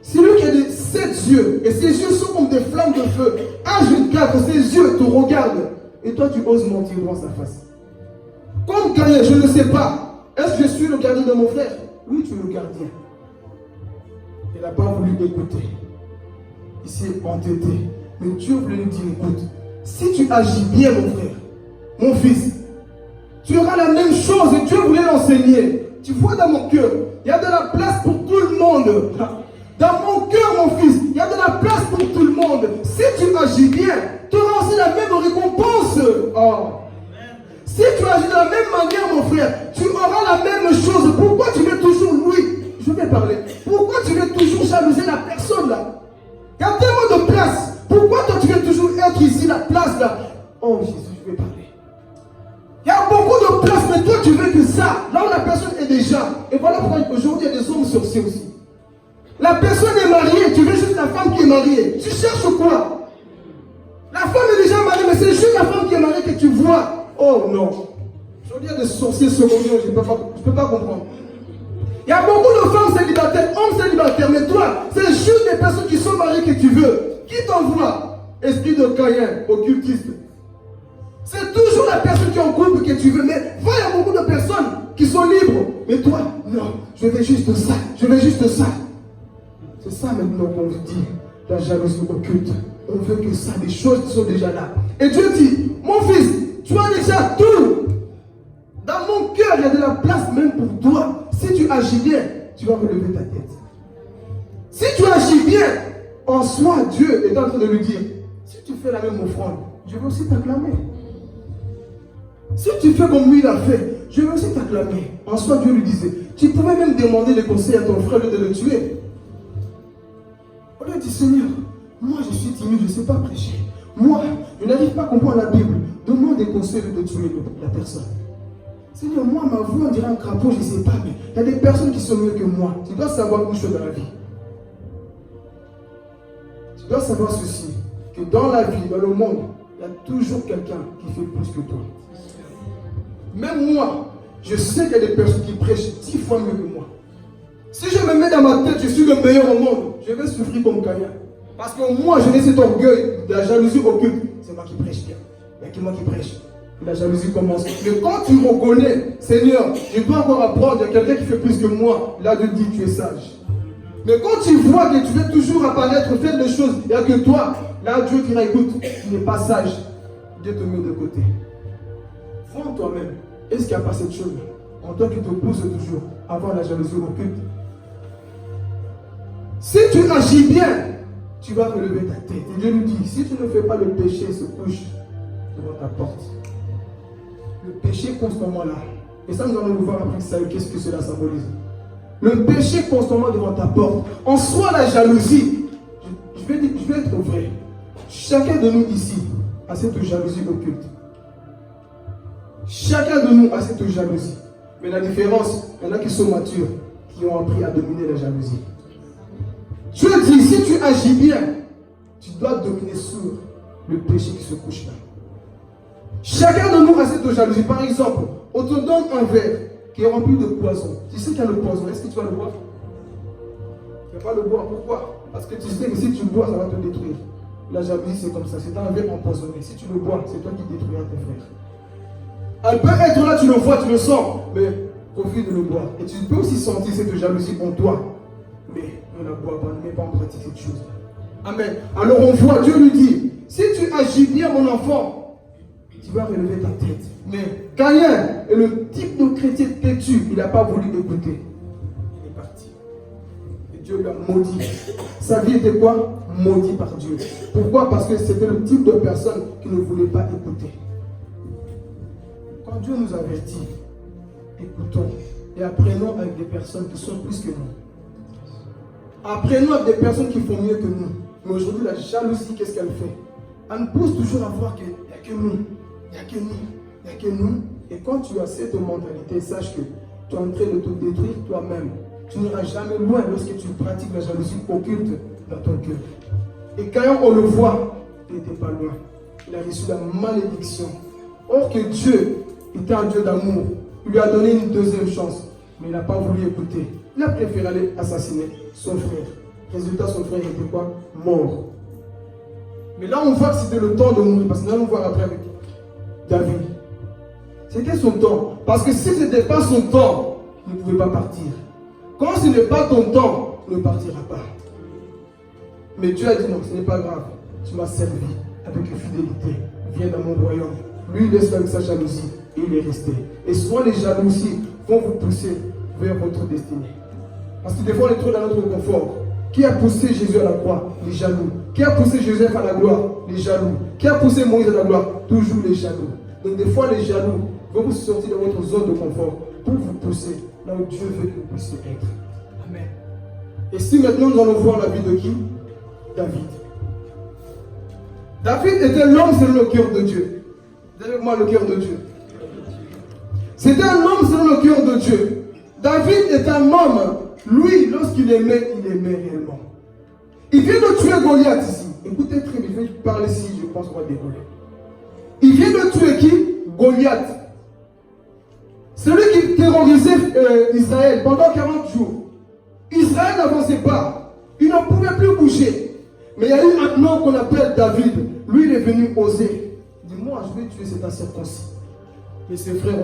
C'est lui qui a des 7 yeux. Et ses yeux sont comme des flammes de feu. H24, ses yeux te regardent. Et toi tu oses mentir devant sa face. Comme Caïn, je ne sais pas. Est-ce que je suis le gardien de mon frère? Oui, tu es le gardien. Il n'a pas voulu écouter. Il s'est entêté. Mais Dieu voulait lui dire, écoute, si tu agis bien mon frère, mon fils, tu auras la même chose et Dieu voulait l'enseigner. Tu vois dans mon cœur, il y a de la place pour tout le monde. Dans mon cœur, mon fils, il y a de la place pour tout le monde. Si tu agis bien, tu auras aussi la même récompense. Oh. Si tu agis de la même manière, mon frère, tu auras la même chose. Pourquoi tu veux toujours lui? Je vais parler. Pourquoi tu veux toujours jalouser la personne là? Il y a tellement de place. Pourquoi toi tu veux toujours être ici, la place là? Oh Jésus, je vais parler. Il y a beaucoup de place, mais toi tu veux que ça, là où la personne est déjà. Et voilà pourquoi aujourd'hui il y a des hommes sorciers aussi. La personne est mariée, tu veux juste la femme qui est mariée. Tu cherches quoi? La femme est déjà mariée, mais c'est juste la femme qui est mariée que tu vois. Oh non. Aujourd'hui il y a des sorciers secondaires, je ne peux pas comprendre. Il y a beaucoup de femmes célibataires, hommes célibataires, mais toi, c'est juste des personnes qui sont mariées que tu veux. Qui t'envoie? esprit de Caïn, occultiste. C'est toujours la personne qui est en couple que tu veux. Mais il y a beaucoup de personnes qui sont libres. Mais toi, non, je veux juste ça, je veux juste ça. C'est ça maintenant qu'on vous dit, la jalousie occulte. On veut que ça, des choses qui sont déjà là. Et Dieu dit, mon fils, tu as déjà tout. Dans mon cœur, il y a de la place même pour toi. Si tu agis bien, tu vas relever ta tête. Si tu agis bien, en soi, Dieu est en train de lui dire, si tu fais la même offrande, je vais aussi t'acclamer. Si tu fais comme lui il a fait, je vais aussi t'acclamer. En soi, Dieu lui disait, tu pouvais même demander des conseils à ton frère de le tuer. On lui a dit, Seigneur, moi je suis timide, je ne sais pas prêcher. Moi, je n'arrive pas à comprendre la Bible. Donne-moi des conseils de tuer la personne. Seigneur, moi, ma voix, on dirait un crapaud, je ne sais pas, mais il y a des personnes qui sont mieux que moi. Tu dois savoir une chose dans la vie. Tu dois savoir ceci, que dans la vie, dans le monde, il y a toujours quelqu'un qui fait plus que toi. Même moi, je sais qu'il y a des personnes qui prêchent 10 fois mieux que moi. Si je me mets dans ma tête, je suis le meilleur au monde, je vais souffrir comme Caïn. Parce que moi, je n'ai cet orgueil de la jalousie occulte. C'est moi qui prêche bien. Il n'y a que moi qui prêche. La jalousie commence. Mais quand tu reconnais, Seigneur, je dois encore apprendre, il y a quelqu'un qui fait plus que moi, là Dieu dit, tu es sage. Mais quand tu vois que tu veux toujours apparaître, faire des choses, il n'y a que toi, là Dieu dira, écoute, tu n'es pas sage. Dieu te met de côté. Vois en toi-même, est-ce qu'il n'y a pas cette chose en toi qui te pousse toujours à avoir la jalousie occulte? Si tu agis bien, tu vas relever ta tête. Et Dieu nous dit, si tu ne fais pas le péché, se couche devant ta porte. Le péché constamment là. Et ça, nous allons le voir après ça, qu'est-ce que cela symbolise. Le péché constamment devant ta porte. En soi, la jalousie, je vais être vrai. Chacun de nous ici a cette jalousie occulte. Chacun de nous a cette jalousie. Mais la différence, il y en a qui sont matures, qui ont appris à dominer la jalousie. Dieu dit, si tu agis bien, tu dois dominer sur le péché qui se couche là. Chacun de nous a cette jalousie. Par exemple, on te donne un verre qui est rempli de poison. Tu sais qu'il y a le poison, est-ce que tu vas le boire? Tu ne vas pas le boire, pourquoi? Parce que tu sais que si tu le bois, ça va te détruire. La jalousie, c'est comme ça, c'est un verre empoisonné. Si tu le bois, c'est toi qui détruis tes frères. Elle peut être là, tu le vois, tu le sens, mais profite de le boire. Et tu peux aussi sentir cette jalousie en toi. Mais ne la bois pas, ne mets pas en pratique cette chose. Amen. Alors on voit, Dieu lui dit, si tu agis bien mon enfant, tu vas relever ta tête. Mais Caïn est le type de chrétien têtu, il n'a pas voulu écouter. Il est parti. Et Dieu l'a maudit. Sa vie était quoi? Maudit par Dieu. Pourquoi? Parce que c'était le type de personne qui ne voulait pas écouter. Quand Dieu nous avertit, écoutons et apprenons avec des personnes qui sont plus que nous. Apprenons avec des personnes qui font mieux que nous. Mais aujourd'hui, la jalousie, qu'est-ce qu'elle fait? Elle nous pousse toujours à voir qu'il n'y a que nous. Il n'y a que nous. Il n'y a que nous. Et quand tu as cette mentalité, sache que tu es en train de te détruire toi-même. Tu n'iras jamais loin lorsque tu pratiques la jalousie occulte dans ton cœur. Et quand on le voit, il n'était pas loin. Il a reçu la malédiction. Or que Dieu était un Dieu d'amour. Il lui a donné une deuxième chance. Mais il n'a pas voulu écouter. Il a préféré aller assassiner son frère. Résultat, son frère était quoi? Mort. Mais là, on voit que c'était le temps de mourir. Parce que là, on voit après avec David. C'était son temps. Parce que si ce n'était pas son temps, il ne pouvait pas partir. Quand ce n'est pas ton temps, il ne partira pas. Mais Dieu a dit non, ce n'est pas grave. Tu m'as servi avec fidélité. Viens dans mon royaume. Lui, il laisse avec sa jalousie. Et il est resté. Et souvent, les jalousies vont vous pousser vers votre destinée. Parce que des fois, on est trop dans notre confort. Qui a poussé Jésus à la croix? Les jaloux. Qui a poussé Joseph à la gloire? Les jaloux. Qui a poussé Moïse à la gloire? Toujours les jaloux. Donc des fois, les jaloux vont vous sortir de votre zone de confort pour vous pousser là où Dieu veut que vous puissiez être. Amen. Et si maintenant nous allons voir la vie de qui? David. David était l'homme selon le cœur de Dieu. Dites avec moi le cœur de Dieu. C'était un homme selon le cœur de Dieu. David est un homme. Lui, lorsqu'il aimait, il aimait réellement. Il vient de tuer Goliath ici. Écoutez très bien, je vais parler ici, je pense qu'on va dérouler. Il vient de tuer qui? Goliath. Celui qui terrorisait Israël pendant 40 jours. Israël n'avançait pas. Il ne pouvait plus bouger. Mais il y a eu un homme qu'on appelle David. Lui, il est venu oser. Il dit, moi, je vais tuer cet incirconcis. Mais ses frères,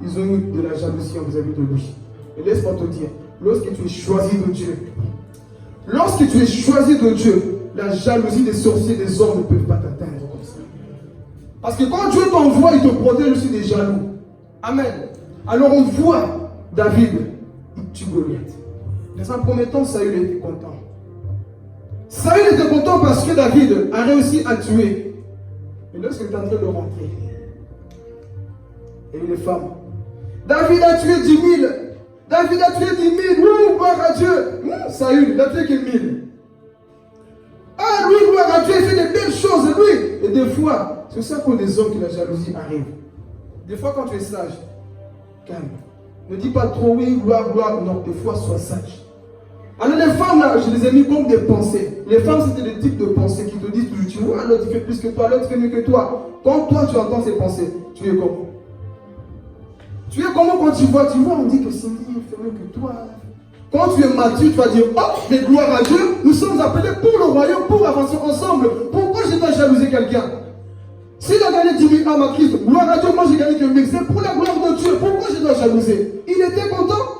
ils ont eu de la jalousie vis-à-vis de lui. Et laisse-moi te dire, lorsque tu es choisi de Dieu, la jalousie des sorciers, des hommes ne peuvent pas t'atteindre comme ça. Parce que quand Dieu t'envoie, il te protège aussi des jaloux. Amen. Alors on voit David, il tue Goliath. Dans un premier temps, Saül était content. Saül était content parce que David a réussi à tuer. Et lorsqu'il est en train de rentrer, et les femmes, David a tué 10 000. David a tué 10 000. Oui, gloire à Dieu. Saül, il a tué que 1000. Ah, lui, gloire à Dieu, il fait des belles choses, lui. Et des fois, c'est ça pour des hommes que la jalousie arrive. Des fois, quand tu es sage, calme. Ne dis pas trop oui, gloire, gloire. Non, des fois, sois sage. Alors les femmes, là, je les ai mis comme des pensées. Les femmes, c'était des types de pensées qui te disent toujours, tu vois, l'autre il fait plus que toi, l'autre fait mieux que toi. Quand toi, tu entends ces pensées, tu es comment? Tu es comment quand tu vois, on dit que Cindy, il fait mieux que toi. Quand tu es mature, tu vas dire, oh, mais gloire à Dieu, nous sommes appelés pour le royaume, pour avancer ensemble. Pourquoi je dois jalouser quelqu'un? S'il a gagné 10 000 âmes à Christ, gloire à Dieu, moi j'ai gagné que 1000. C'est pour la gloire de Dieu. Pourquoi je dois jalouser? Il était content.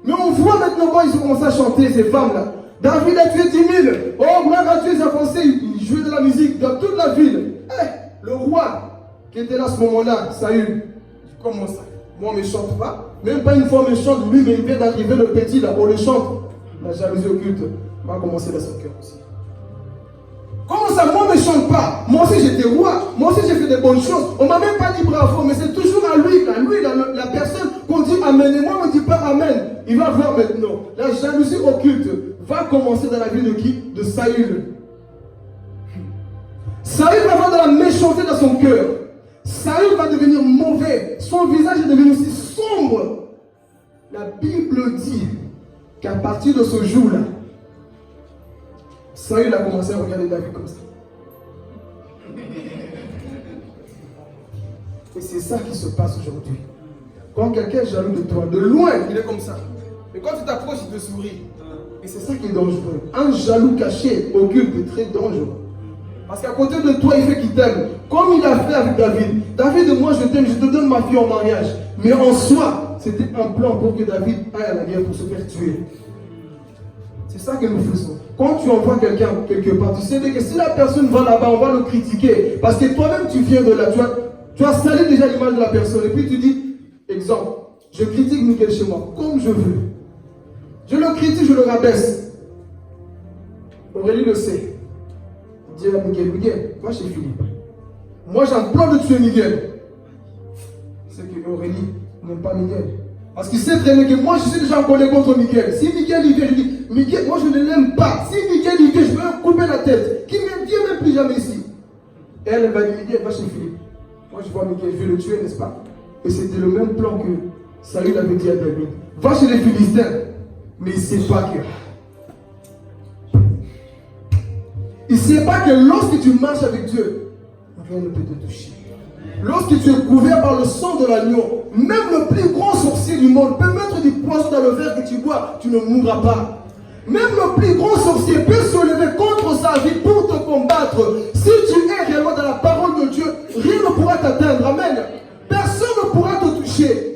Mais on voit maintenant quand ils ont commencé à chanter, ces femmes-là. David a tué 10 000. Oh, gloire à Dieu, ils avançaient, ils jouaient de la musique dans toute la ville. Le roi qui était là à ce moment-là, Saül, comment ça? Moi, on ne me chante pas. Même pas une fois, on me chante. Lui, mais il vient d'arriver, le petit, là, on le chante. La jalousie occulte va commencer dans son cœur aussi. Comment ça, moi, on ne me chante pas? Moi aussi, j'étais roi. Moi aussi, j'ai fait des bonnes choses. On ne m'a même pas dit bravo, mais c'est toujours à lui, la personne qu'on dit amen. Et moi, on ne dit pas amen. Il va voir maintenant. La jalousie occulte va commencer dans la vie de qui? De Saül. Saül va avoir de la méchanceté dans son cœur. Saül va devenir mauvais. Son visage est devenu aussi sombre. La Bible dit qu'à partir de ce jour-là, Saül a commencé à regarder David comme ça. Et c'est ça qui se passe aujourd'hui. Quand quelqu'un est jaloux de toi, de loin, il est comme ça. Mais quand tu t'approches, il te sourit. Et c'est ça qui est dangereux. Un jaloux caché, occulte, est très dangereux. Parce qu'à côté de toi, il fait qu'il t'aime. Comme il a fait avec David. David, moi je t'aime, je te donne ma fille en mariage. Mais en soi, c'était un plan pour que David aille à la guerre pour se faire tuer. C'est ça que nous faisons. Quand tu envoies quelqu'un quelque part, tu sais que si la personne va là-bas, on va le critiquer. Parce que toi-même, tu viens de là. Tu as salé déjà l'image de la personne. Et puis tu dis, exemple, je critique Miguel chez moi, comme je veux. Je le critique, je le rabaisse. Aurélie le sait. Dis à Miguel, va chez Philippe. Moi, j'ai un plan de tuer Miguel. C'est que Aurélie n'aime pas Miguel. Parce qu'il sait très bien que moi, je suis déjà en colère contre Miguel. Si Miguel y vient, je dis, Miguel, moi, je ne l'aime pas. Si Miguel y vient, je vais lui couper la tête. Qui ne vient même plus jamais ici. Et elle va dire, Miguel, va chez Philippe. Moi, je vois Miguel, je vais le tuer, n'est-ce pas? Et c'était le même plan que Saül avait dit à David. Va chez les Philistins. Mais il ne sait pas que... Il ne sait pas que lorsque tu marches avec Dieu, rien ne peut te toucher. Lorsque tu es couvert par le sang de l'agneau, même le plus grand sorcier du monde peut mettre du poison dans le verre que tu bois, tu ne mourras pas. Même le plus grand sorcier peut se lever contre sa vie pour te combattre. Si tu es réellement dans la parole de Dieu, rien ne pourra t'atteindre. Amen. Personne ne pourra te toucher.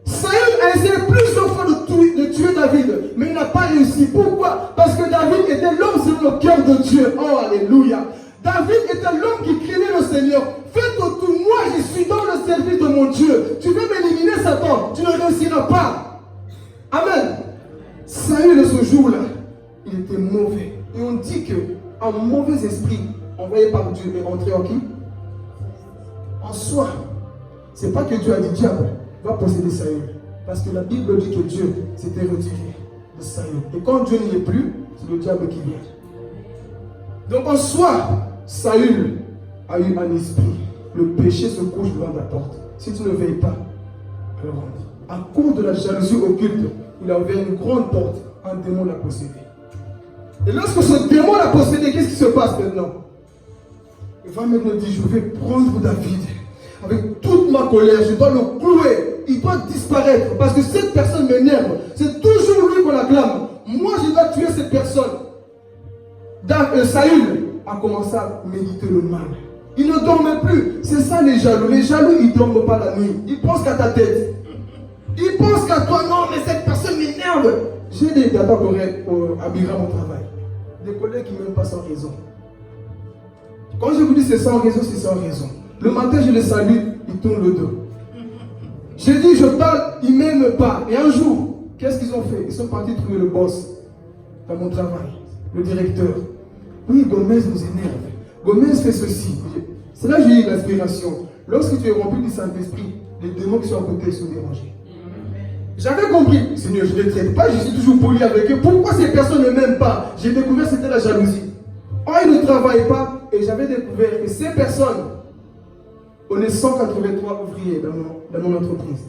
Saül a essayé plusieurs fois de tuer David, mais il n'a pas réussi. Pourquoi? Parce que David était l'homme selon le cœur de Dieu. Oh, alléluia. David était l'homme qui craignait le Seigneur. Faites tout, moi je suis dans le service de mon Dieu. Tu veux m'éliminer, Satan, tu ne réussiras pas. Amen. Saül, ce jour-là, il était mauvais. Et on dit qu'un mauvais esprit envoyé par Dieu est entré en qui? En soi. C'est pas que Dieu a dit, diable, va posséder Saül. Parce que la Bible dit que Dieu s'était retiré de Saül. Et quand Dieu n'y est plus, c'est le diable qui vient. Donc en soi, Saül a eu un esprit. Le péché se couche devant ta porte. Si tu ne veilles pas, alors à cause de la jalousie occulte, il a ouvert une grande porte. Un démon l'a possédé. Et lorsque ce démon l'a possédé, qu'est-ce qui se passe maintenant? Il va maintenant dire, je vais prendre David. Avec toute ma colère, je dois le clouer. Il doit disparaître. Parce que cette personne m'énerve. C'est toujours lui qu'on acclame. Moi, je dois tuer cette personne. Saül a commencé à méditer le mal. Il ne dormait plus. C'est ça les jaloux. Les jaloux, ils ne dorment pas la nuit. Ils pensent qu'à ta tête. Ils pensent qu'à toi. Non, mais cette personne m'énerve. J'ai des gars à Bira, mon travail. Des collègues qui ne m'aiment pas sans raison. Quand je vous dis c'est sans raison, c'est sans raison. Le matin, je les salue, ils tournent le dos. J'ai dit, je parle, ils ne m'aiment pas. Et un jour, qu'est-ce qu'ils ont fait? Ils sont partis trouver le boss dans mon travail, le directeur. Oui, Gomez nous énerve. Gomez fait ceci. C'est là que j'ai eu l'inspiration. Lorsque tu es rempli du Saint-Esprit, les démons qui sont à côté sont dérangés. J'avais compris. Seigneur, je ne les traite pas, je suis toujours poli avec eux. Pourquoi ces personnes ne m'aiment pas? J'ai découvert que c'était la jalousie. Oh, ils ne travaillent pas. Et j'avais découvert que ces personnes, on est 183 ouvriers dans mon entreprise.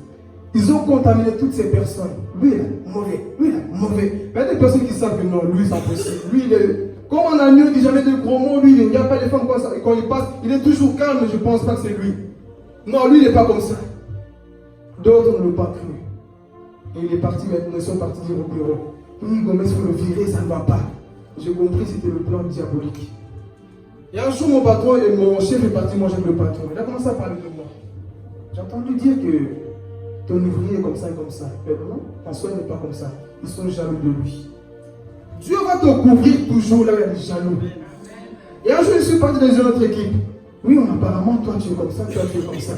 Ils ont contaminé toutes ces personnes. Lui, il est mauvais. Lui, il est mauvais. Il y a des personnes qui savent que non, lui, c'est impossible. Lui, il est... Comme on a mieux, il dit jamais de gros mots. Lui, il n'y a pas les femmes comme ça. Et quand il passe, il est toujours calme, mais je ne pense pas que c'est lui. Non, lui, il n'est pas comme ça. D'autres ne l'ont pas cru. Et il est parti maintenant, ils sont partis dire au bureau. Oui, Gomez, il faut le virer, ça ne va pas. J'ai compris, c'était le plan diabolique. Et un jour, mon patron et mon chef est parti manger avec le patron. Il a commencé à parler de moi. J'ai entendu dire que ton ouvrier est comme ça et comme ça. Mais non, ta soeur n'est pas comme ça. Ils sont jaloux de lui. Dieu va te couvrir toujours là où il y a des jaloux. Et un jour, je suis parti dans une autre équipe. Oui, mais apparemment, toi tu es comme ça, toi tu es comme ça.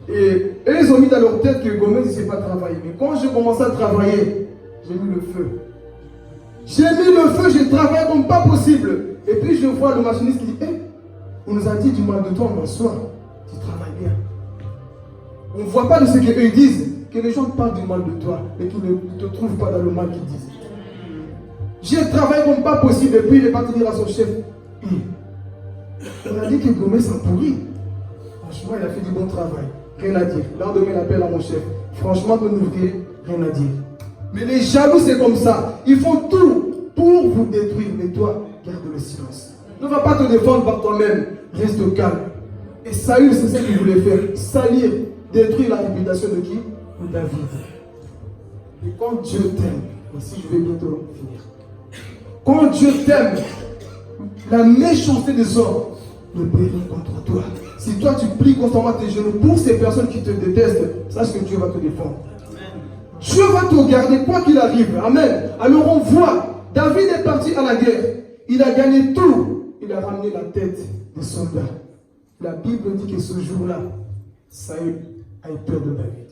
Et eux, ils ont mis dans leur tête que Gomez ne sait pas travailler. Mais quand j'ai commencé à travailler, j'ai mis le feu. J'ai mis le feu, j'ai travaillé comme pas possible. Et puis je vois le machiniste qui dit, hey, on nous a dit du mal de toi, on m'assoit. Tu travailles bien. On ne voit pas de ce qu'eux disent, que les gens parlent du mal de toi, mais qu'ils ne te trouvent pas dans le mal qu'ils disent. J'ai travaillé comme pas possible, et puis il est parti dire à son chef, on a dit que Gomez a pourri. Franchement, il a fait du bon travail. Rien à dire. Là, on il appelle à mon chef. Franchement, ton ouvrier, rien à dire. Mais les jaloux, c'est comme ça. Ils font tout pour vous détruire. Mais toi, garde le silence. Ne va pas te défendre par toi-même. Reste calme. Et Saül, c'est ça qu'il voulait faire. Salir, détruire la réputation de qui? De David. Et quand Dieu t'aime, ici je vais bientôt finir. Quand Dieu t'aime, la méchanceté des hommes ne peut rien contre toi. Si toi tu plies constamment tes genoux pour ces personnes qui te détestent, sache que Dieu va te défendre. Dieu va te garder quoi qu'il arrive. Amen. Alors on voit, David est parti à la guerre. Il a gagné tout. Il a ramené la tête des soldats. La Bible dit que ce jour-là, Saül a eu peur de David.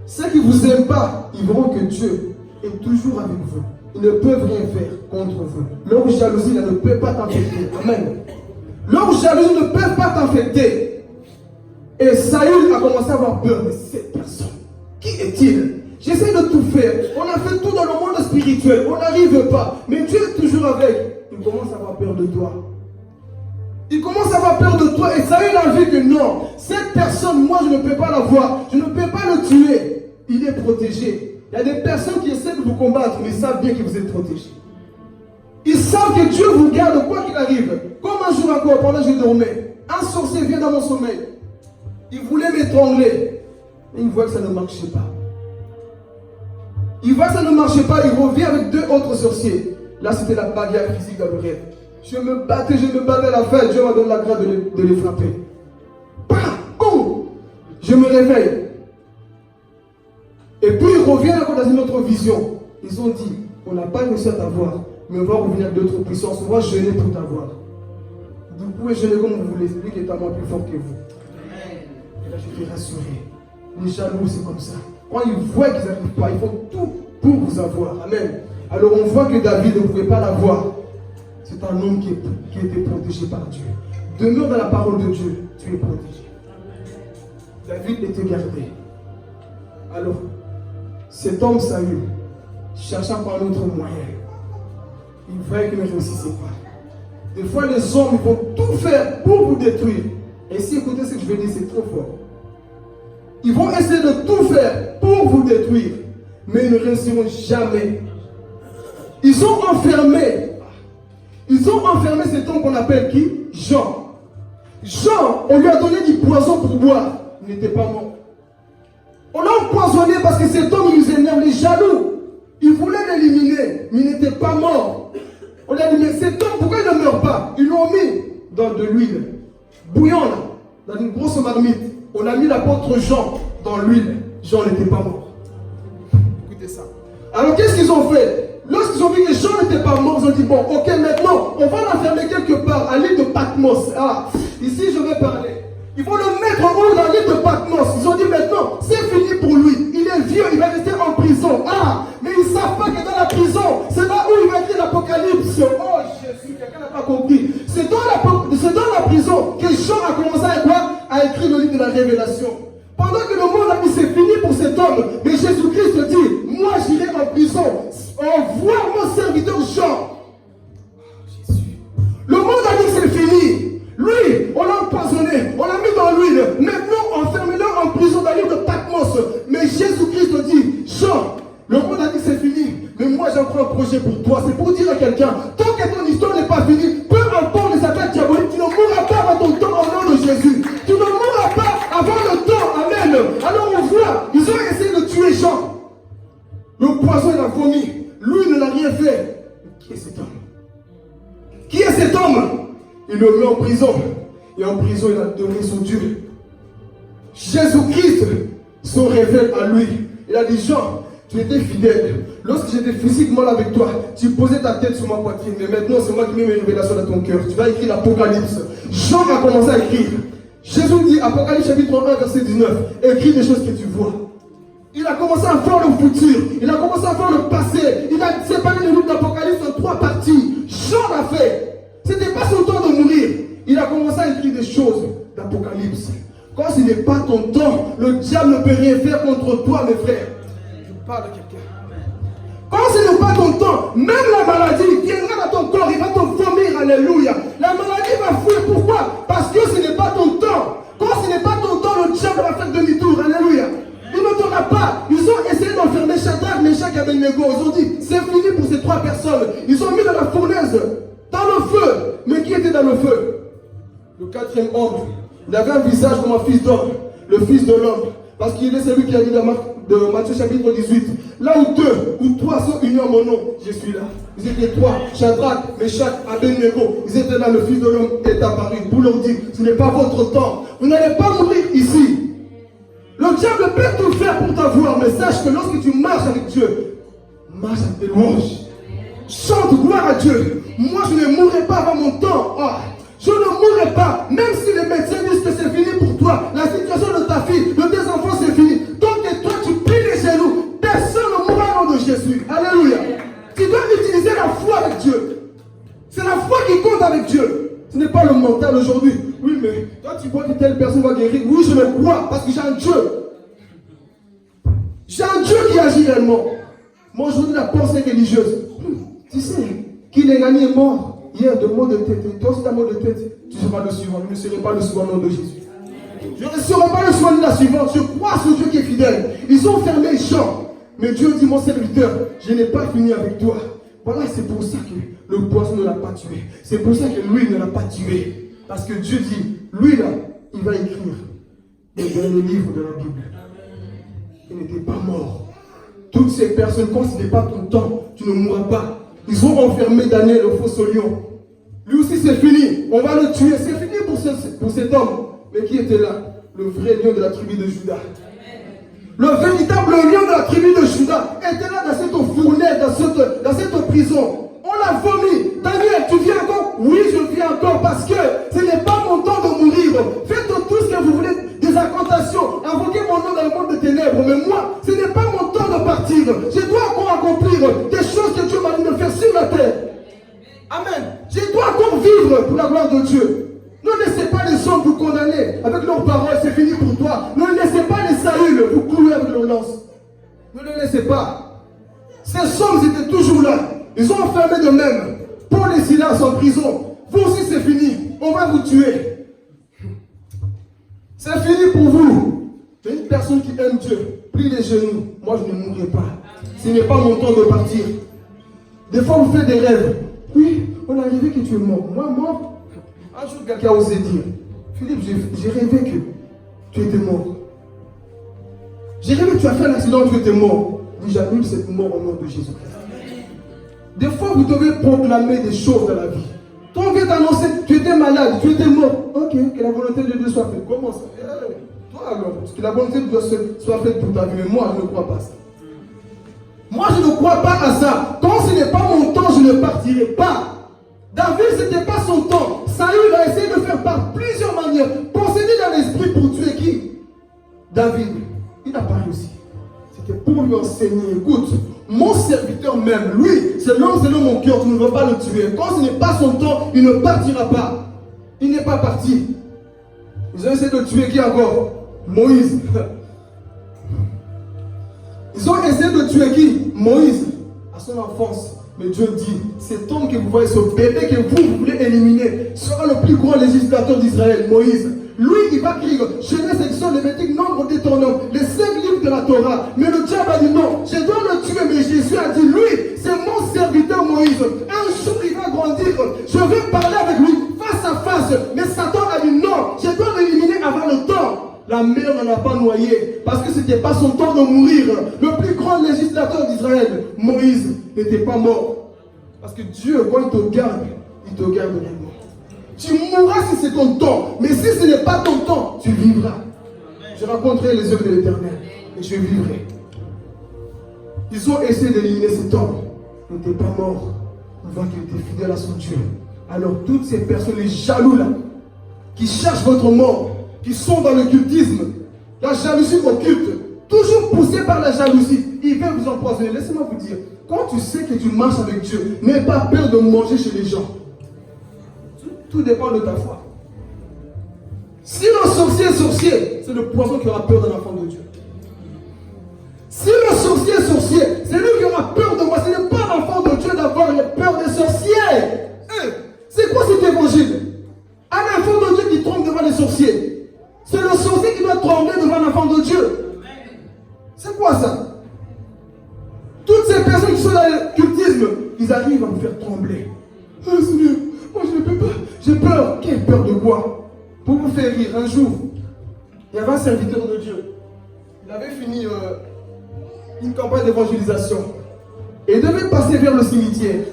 Ceux qui ne vous aiment pas, ils verront que Dieu est toujours avec vous. Ils ne peuvent rien faire contre vous. Leur jalousie ne peut pas t'infecter. Amen. Leur jalousie ne peut pas t'infecter. Et Saül a commencé à avoir peur de cette personne. Qui est-il? J'essaie de tout faire. On a fait tout dans le monde spirituel. On n'arrive pas. Mais Dieu est toujours avec. Il commence à avoir peur de toi. Il commence à avoir peur de toi. Et Saül a vu que non. Cette personne, moi, je ne peux pas la voir. Je ne peux pas le tuer. Il est protégé. Il y a des personnes qui essaient de vous combattre, mais ils savent bien que vous êtes protégés. Ils savent que Dieu vous garde quoi qu'il arrive. Comme un jour encore, pendant que je dormais, un sorcier vient dans mon sommeil. Il voulait m'étrangler. Et il voit que ça ne marchait pas. Il voit que ça ne marchait pas. Il revient avec deux autres sorciers. Là, c'était la bagarre physique dans le rêve. Je me battais à la fin. Dieu m'a donné la grâce de les frapper. Boum! Je me réveille. Et puis il revient encore dans une autre vision. Ils ont dit, on n'a pas réussi à t'avoir, mais on va revenir avec d'autres puissances, on va jeûner pour t'avoir. Vous pouvez jeûner comme vous voulez, lui qui est tellement plus fort que vous. Et là je suis rassuré. Les jaloux c'est comme ça. Quand ils voient qu'ils n'arrivent pas, ils font tout pour vous avoir. Amen. Alors on voit que David ne pouvait pas l'avoir. C'est un homme qui était protégé par Dieu. Demeure dans la parole de Dieu, tu es protégé. David était gardé. Alors, cet homme Saül, cherchant par un autre moyen, il voyait qu'il ne réussissait pas. Des fois, les hommes ils vont tout faire pour vous détruire. Et si écoutez ce que je vais dire, c'est trop fort. Ils vont essayer de tout faire pour vous détruire, mais ils ne réussiront jamais. Ils ont enfermé cet homme qu'on appelle qui? Jean. Jean, on lui a donné du poison pour boire. Il n'était pas mort. On l'a empoisonné parce que cet homme il nous énerve, les jaloux. Il voulait l'éliminer, mais il n'était pas mort. On a dit, mais cet homme, pourquoi il ne meurt pas? Ils l'ont mis dans de l'huile bouillante, dans une grosse marmite. On a mis l'apôtre Jean dans l'huile. Jean n'était pas mort. Écoutez ça. Alors qu'est-ce qu'ils ont fait? Lorsqu'ils ont vu que Jean n'était pas mort, ils ont dit, bon, ok, maintenant, on va l'enfermer quelque part à l'île de Patmos. Ah, ici je vais parler. Ils vont le mettre en haut dans l'île de Patmos. Ils ont dit maintenant, c'est fini pour lui. Il est vieux, il va rester en prison. Ah, mais ils ne savent pas que dans la prison, c'est là où il va écrire l'Apocalypse. Oh Jésus, quelqu'un n'a pas compris. C'est dans la prison que Jean a commencé à quoi? À écrire le livre de la Révélation. Pendant que le monde a dit c'est fini pour cet homme, mais Jésus-Christ dit, moi j'irai en prison. Voir mon serviteur Jean. Le monde a dit que c'est fini. Lui, on l'a empoisonné, on l'a mis dans l'huile. Maintenant, enfermez-le en prison dans l'île de Patmos. Mais Jésus-Christ dit, Jean, le monde a dit que c'est fini. Mais moi, j'ai encore un projet pour toi. C'est pour dire à quelqu'un, tant que ton histoire n'est pas finie, peu importe les attaques diaboliques, tu ne mourras pas avant ton temps au nom de Jésus. Tu ne mourras pas avant le temps. Amen. Alors on voit, ils ont essayé de tuer Jean. Le poison, il a vomi. Lui ne l'a rien fait. Qui est cet homme? Qui est cet homme? Il le met en prison. Et en prison, il a donné son Dieu. Jésus-Christ se révèle à lui. Il a dit, Jean, tu étais fidèle. Lorsque j'étais physiquement là avec toi, tu posais ta tête sur ma poitrine. Mais maintenant, c'est moi qui mets mes révélations dans ton cœur. Tu vas écrire l'Apocalypse. Jean a commencé à écrire. Jésus dit, Apocalypse chapitre 1, verset 19, écris des choses que tu vois. Il a commencé à voir le futur. Il a commencé à voir le passé. Il a séparé le livre d'Apocalypse en 3 parties. Jean l'a fait. C'était pas son temps de mourir. Il a commencé à écrire des choses d'Apocalypse. Quand ce n'est pas ton temps, le diable ne peut rien faire contre toi, mes frères. Je parle de quelqu'un. Quand ce n'est pas ton temps, même la maladie viendra dans ton corps, il va te vomir, alléluia. La maladie va fuir, pourquoi? Parce que ce n'est pas ton temps. Quand ce n'est pas ton temps, le diable va faire demi-tour, alléluia. Il ne t'aura pas. Ils ont essayé d'enfermer Shadrach, Meshach et Abednego. Ils ont dit, c'est fini pour ces 3 personnes. Ils ont mis dans la fournaise, dans le feu. Mais qui était dans le feu? Le 4e homme. Il avait un visage comme un fils d'homme, le fils de l'homme. Parce qu'il est celui qui a dit dans Matthieu chapitre 18. Là où 2 ou 3 sont unis en mon nom, je suis là. Ils étaient 3, Shadrach, Meshach, Abednego. Ils étaient là, le fils de l'homme est apparu. Pour leur dire, ce n'est pas votre temps. Vous n'allez pas mourir ici. Le diable peut tout faire pour t'avoir, mais sache que lorsque tu marches avec Dieu, marche avec tes louanges. Chante gloire à Dieu. Moi, je ne mourrai pas avant mon temps. Oh, je ne mourrai pas. Même si les médecins disent que c'est fini pour toi, la situation de ta fille, de tes enfants, c'est fini. Tant que toi, tu plies les genoux, personne ne mourra au nom de Jésus. Alléluia. Tu dois utiliser la foi avec Dieu. C'est la foi qui compte avec Dieu. Ce n'est pas le mental aujourd'hui. Oui, mais toi, tu vois que telle personne va guérir. Oui, je le crois parce que j'ai un Dieu. J'ai un Dieu qui agit réellement. Moi, aujourd'hui, la pensée religieuse. Tu sais, qu'il est gagné est mort. Hier, de mot de tête. Et toi, si tu as mot de tête, tu seras le suivant. Je ne serai pas le suivant au nom de Jésus. Je ne serai pas le suivant de la suivante. Je crois ce Dieu qui est fidèle. Ils ont fermé Jean. Mais Dieu dit, mon serviteur, je n'ai pas fini avec toi. Voilà, c'est pour ça que le poisson ne l'a pas tué. C'est pour ça que lui ne l'a pas tué. Parce que Dieu dit, lui là, il va écrire le dernier livre de la Bible. Il n'était pas mort. Toutes ces personnes, quand ce n'est pas ton temps, tu ne mourras pas. Ils ont enfermé Daniel au fosse au lion. Lui aussi c'est fini. On va le tuer. C'est fini pour cet homme. Mais qui était là? Le vrai lion de la tribu de Juda. Le véritable lion de la tribu de Juda était là dans cette fournaise, dans cette prison. On l'a vomi. Daniel, tu viens encore? Oui, je viens encore parce que ce n'est pas mon temps de mourir. Faites tout ce que vous voulez, des incantations. Invoquez mon nom dans le monde des ténèbres. Mais moi, ce n'est pas mon temps de partir. Je dois encore accomplir des choses que Dieu m'a dit de faire sur la terre. Amen. Je dois encore vivre pour la gloire de Dieu. Ne laissez pas les hommes vous condamner avec leurs paroles, c'est fini pour toi. Ne laissez pas les Saül vous clouer avec leurs lances. Ne les laissez pas. Ces hommes étaient toujours là. Ils ont enfermé de même. Paul et Silas en prison. Vous aussi c'est fini. On va vous tuer. C'est fini pour vous. C'est une personne qui aime Dieu. Plie les genoux. Moi je ne mourrai pas. Ce n'est pas mon temps de partir. Des fois vous faites des rêves. Oui, on a rêvé que tu es mort. Moi mort. Un jour, quelqu'un a osé dire, Philippe, j'ai rêvé que tu étais mort. J'ai rêvé que tu as fait un accident, tu étais mort. Dis, j'annule cette mort au nom de Jésus-Christ. Des fois, vous devez proclamer des choses dans la vie. Toi, on vient t'annoncer que tu étais malade, tu étais mort. Ok, que la volonté de Dieu soit faite. Comment ça? Toi alors, que la volonté de Dieu soit faite pour ta vie. Mais moi, je ne crois pas à ça. Moi, je ne crois pas à ça. Quand ce n'est pas mon temps, je ne partirai pas. David, ce n'était pas son temps. Saül a essayé de faire par plusieurs manières. Posséder dans l'esprit pour tuer qui? David. Il n'a pas réussi. C'était pour lui enseigner. Écoute, mon serviteur même, lui, c'est l'homme selon mon cœur, tu ne veux pas le tuer. Quand ce n'est pas son temps, il ne partira pas. Il n'est pas parti. Ils ont essayé de tuer qui encore? Moïse. Ils ont essayé de tuer qui? Moïse. À son enfance. Mais Dieu dit, cet homme que vous voyez, ce bébé que vous voulez éliminer, sera le plus grand législateur d'Israël, Moïse. Lui, il va écrire Genèse, Exode, Lévitique, Nombre, Deutéronome, les 5 livres de la Torah. Mais le diable a dit non, je dois le tuer. Mais Jésus a dit, lui, c'est mon serviteur Moïse. Un jour, il va grandir. Je vais parler avec lui face à face. Mais Satan a dit non, je dois l'éliminer avant le temps. La mer n'en a pas noyé parce que ce n'était pas son temps de mourir. Le plus grand législateur d'Israël, Moïse, n'était pas mort. Parce que Dieu, quand il te garde réellement. Tu mourras si c'est ton temps. Mais si ce n'est pas ton temps, tu vivras. Je raconterai les œuvres de l'Éternel et je vivrai. Ils ont essayé d'éliminer cet homme. Il n'était pas mort. On voit qu'il était fidèle à son Dieu. Alors toutes ces personnes, les jaloux là, qui cherchent votre mort, qui sont dans l'occultisme, la jalousie occulte, toujours poussés par la jalousie, ils veulent vous empoisonner. Laissez-moi vous dire, quand tu sais que tu marches avec Dieu, n'aie pas peur de manger chez les gens. Tout dépend de ta foi. Si le sorcier est sorcier, c'est le poison qui aura peur d'un enfant de Dieu. Si le sorcier est sorcier, c'est lui qui aura peur de moi. Ce n'est pas l'enfant de Dieu d'avoir peur des sorciers. C'est quoi cet évangile? Un enfant de Dieu qui tremble devant les sorciers. C'est le sorcier qui doit trembler devant un enfant de Dieu. C'est quoi ça? Toutes ces personnes qui sont dans le cultisme, ils arrivent à me faire trembler. Oh Seigneur, moi je ne peux pas. J'ai peur. Quelle peur de quoi? Pour vous faire rire, un jour, il y avait un serviteur de Dieu. Il avait fini une campagne d'évangélisation. Et il devait passer vers le cimetière.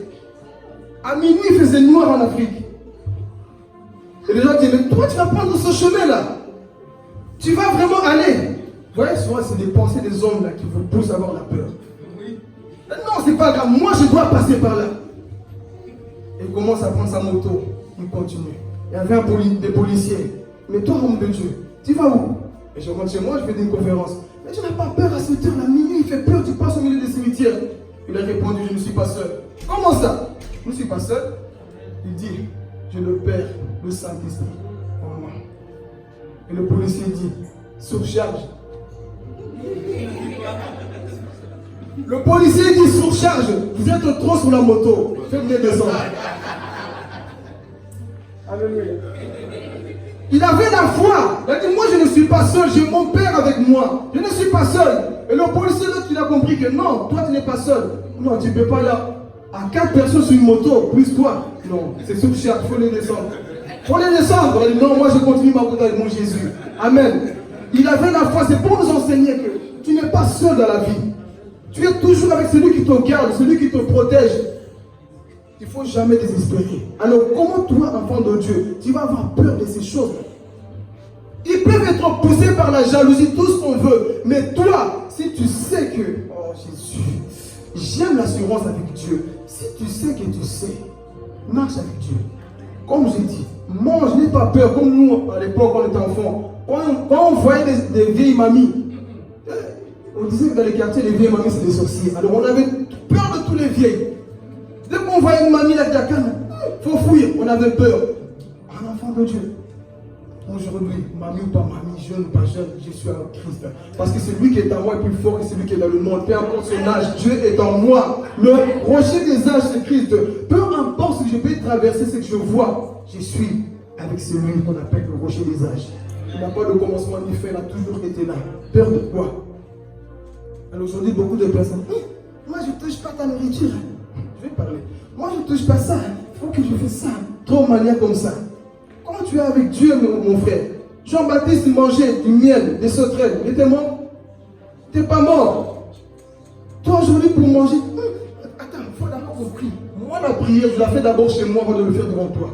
À minuit, il faisait noir en Afrique. Et les gens disaient, mais toi tu vas prendre ce chemin-là. Tu vas vraiment aller. Vous voyez, souvent c'est des pensées des hommes là qui vous poussent à avoir la peur. Non, c'est pas grave, moi je dois passer par là. Et il commence à prendre sa moto. Il continue. Il y avait des policiers. Mais toi, homme de Dieu, tu vas où? Et je rentre chez moi, je fais une conférence. Mais tu n'as pas peur à ce temps, la minuit, il fait peur, tu passes au milieu des cimetières. Il a répondu, je ne suis pas seul. Comment ça? Je ne suis pas seul. Il dit, j'ai le Père, le Saint-Esprit en moi. Et le policier dit, surcharge. Le policier dit, surcharge. Vous êtes trop sur la moto. Faites-les descendre. Alléluia. Il avait la foi. Il a dit, moi je ne suis pas seul, j'ai mon Père avec moi. Je ne suis pas seul. Et le policier, là, il a compris que non, toi tu n'es pas seul. Non, tu ne peux pas là. À 4 personnes sur une moto, plus toi. Non, c'est surcharge, il faut les descendre. Il faut les descendre. Il a dit, non, moi je continue ma route avec mon Jésus. Amen. Il avait la foi, c'est pour nous enseigner que tu n'es pas seul dans la vie. Tu es toujours avec celui qui te garde, celui qui te protège. Il ne faut jamais désespérer. Alors comment toi, enfant de Dieu, tu vas avoir peur de ces choses? Ils peuvent être poussés par la jalousie, tout ce qu'on veut. Mais toi, si tu sais que, oh Jésus, j'aime l'assurance avec Dieu. Si tu sais que tu sais, marche avec Dieu. Comme j'ai dit, mange, n'aie pas peur. Comme nous, à l'époque, quand on était enfant, quand on voyait des vieilles mamies, on disait que dans les quartiers, les vieilles mamies, c'est des sorciers. Alors on avait peur de tous les vieilles. Dès qu'on voyait une mamie avec la canne, il faut fuir, on avait peur. Un enfant de Dieu. Aujourd'hui, mamie ou pas mamie, jeune ou pas jeune, je suis en Christ. Parce que celui qui est en moi est plus fort que celui qui est dans le monde. Peu importe son âge, Dieu est en moi. Le rocher des âges, c'est Christ. Peu importe ce que je peux traverser, ce que je vois, je suis avec celui qu'on appelle le rocher des âges. Il n'a pas de commencement ni fin, il a toujours été là. Peur de quoi? Alors aujourd'hui, beaucoup de personnes, moi je ne touche pas ta nourriture. Je vais parler. Moi je ne touche pas ça. Il faut que je fasse ça. Trop manière comme ça. Quand tu es avec Dieu, mon frère, Jean-Baptiste mangeait du miel, des sauterelles. Il était mort? Tu n'es pas mort. Toi aujourd'hui pour manger, attends, il faut d'abord compris. Moi, la prière, je la fais d'abord chez moi avant de le faire devant toi.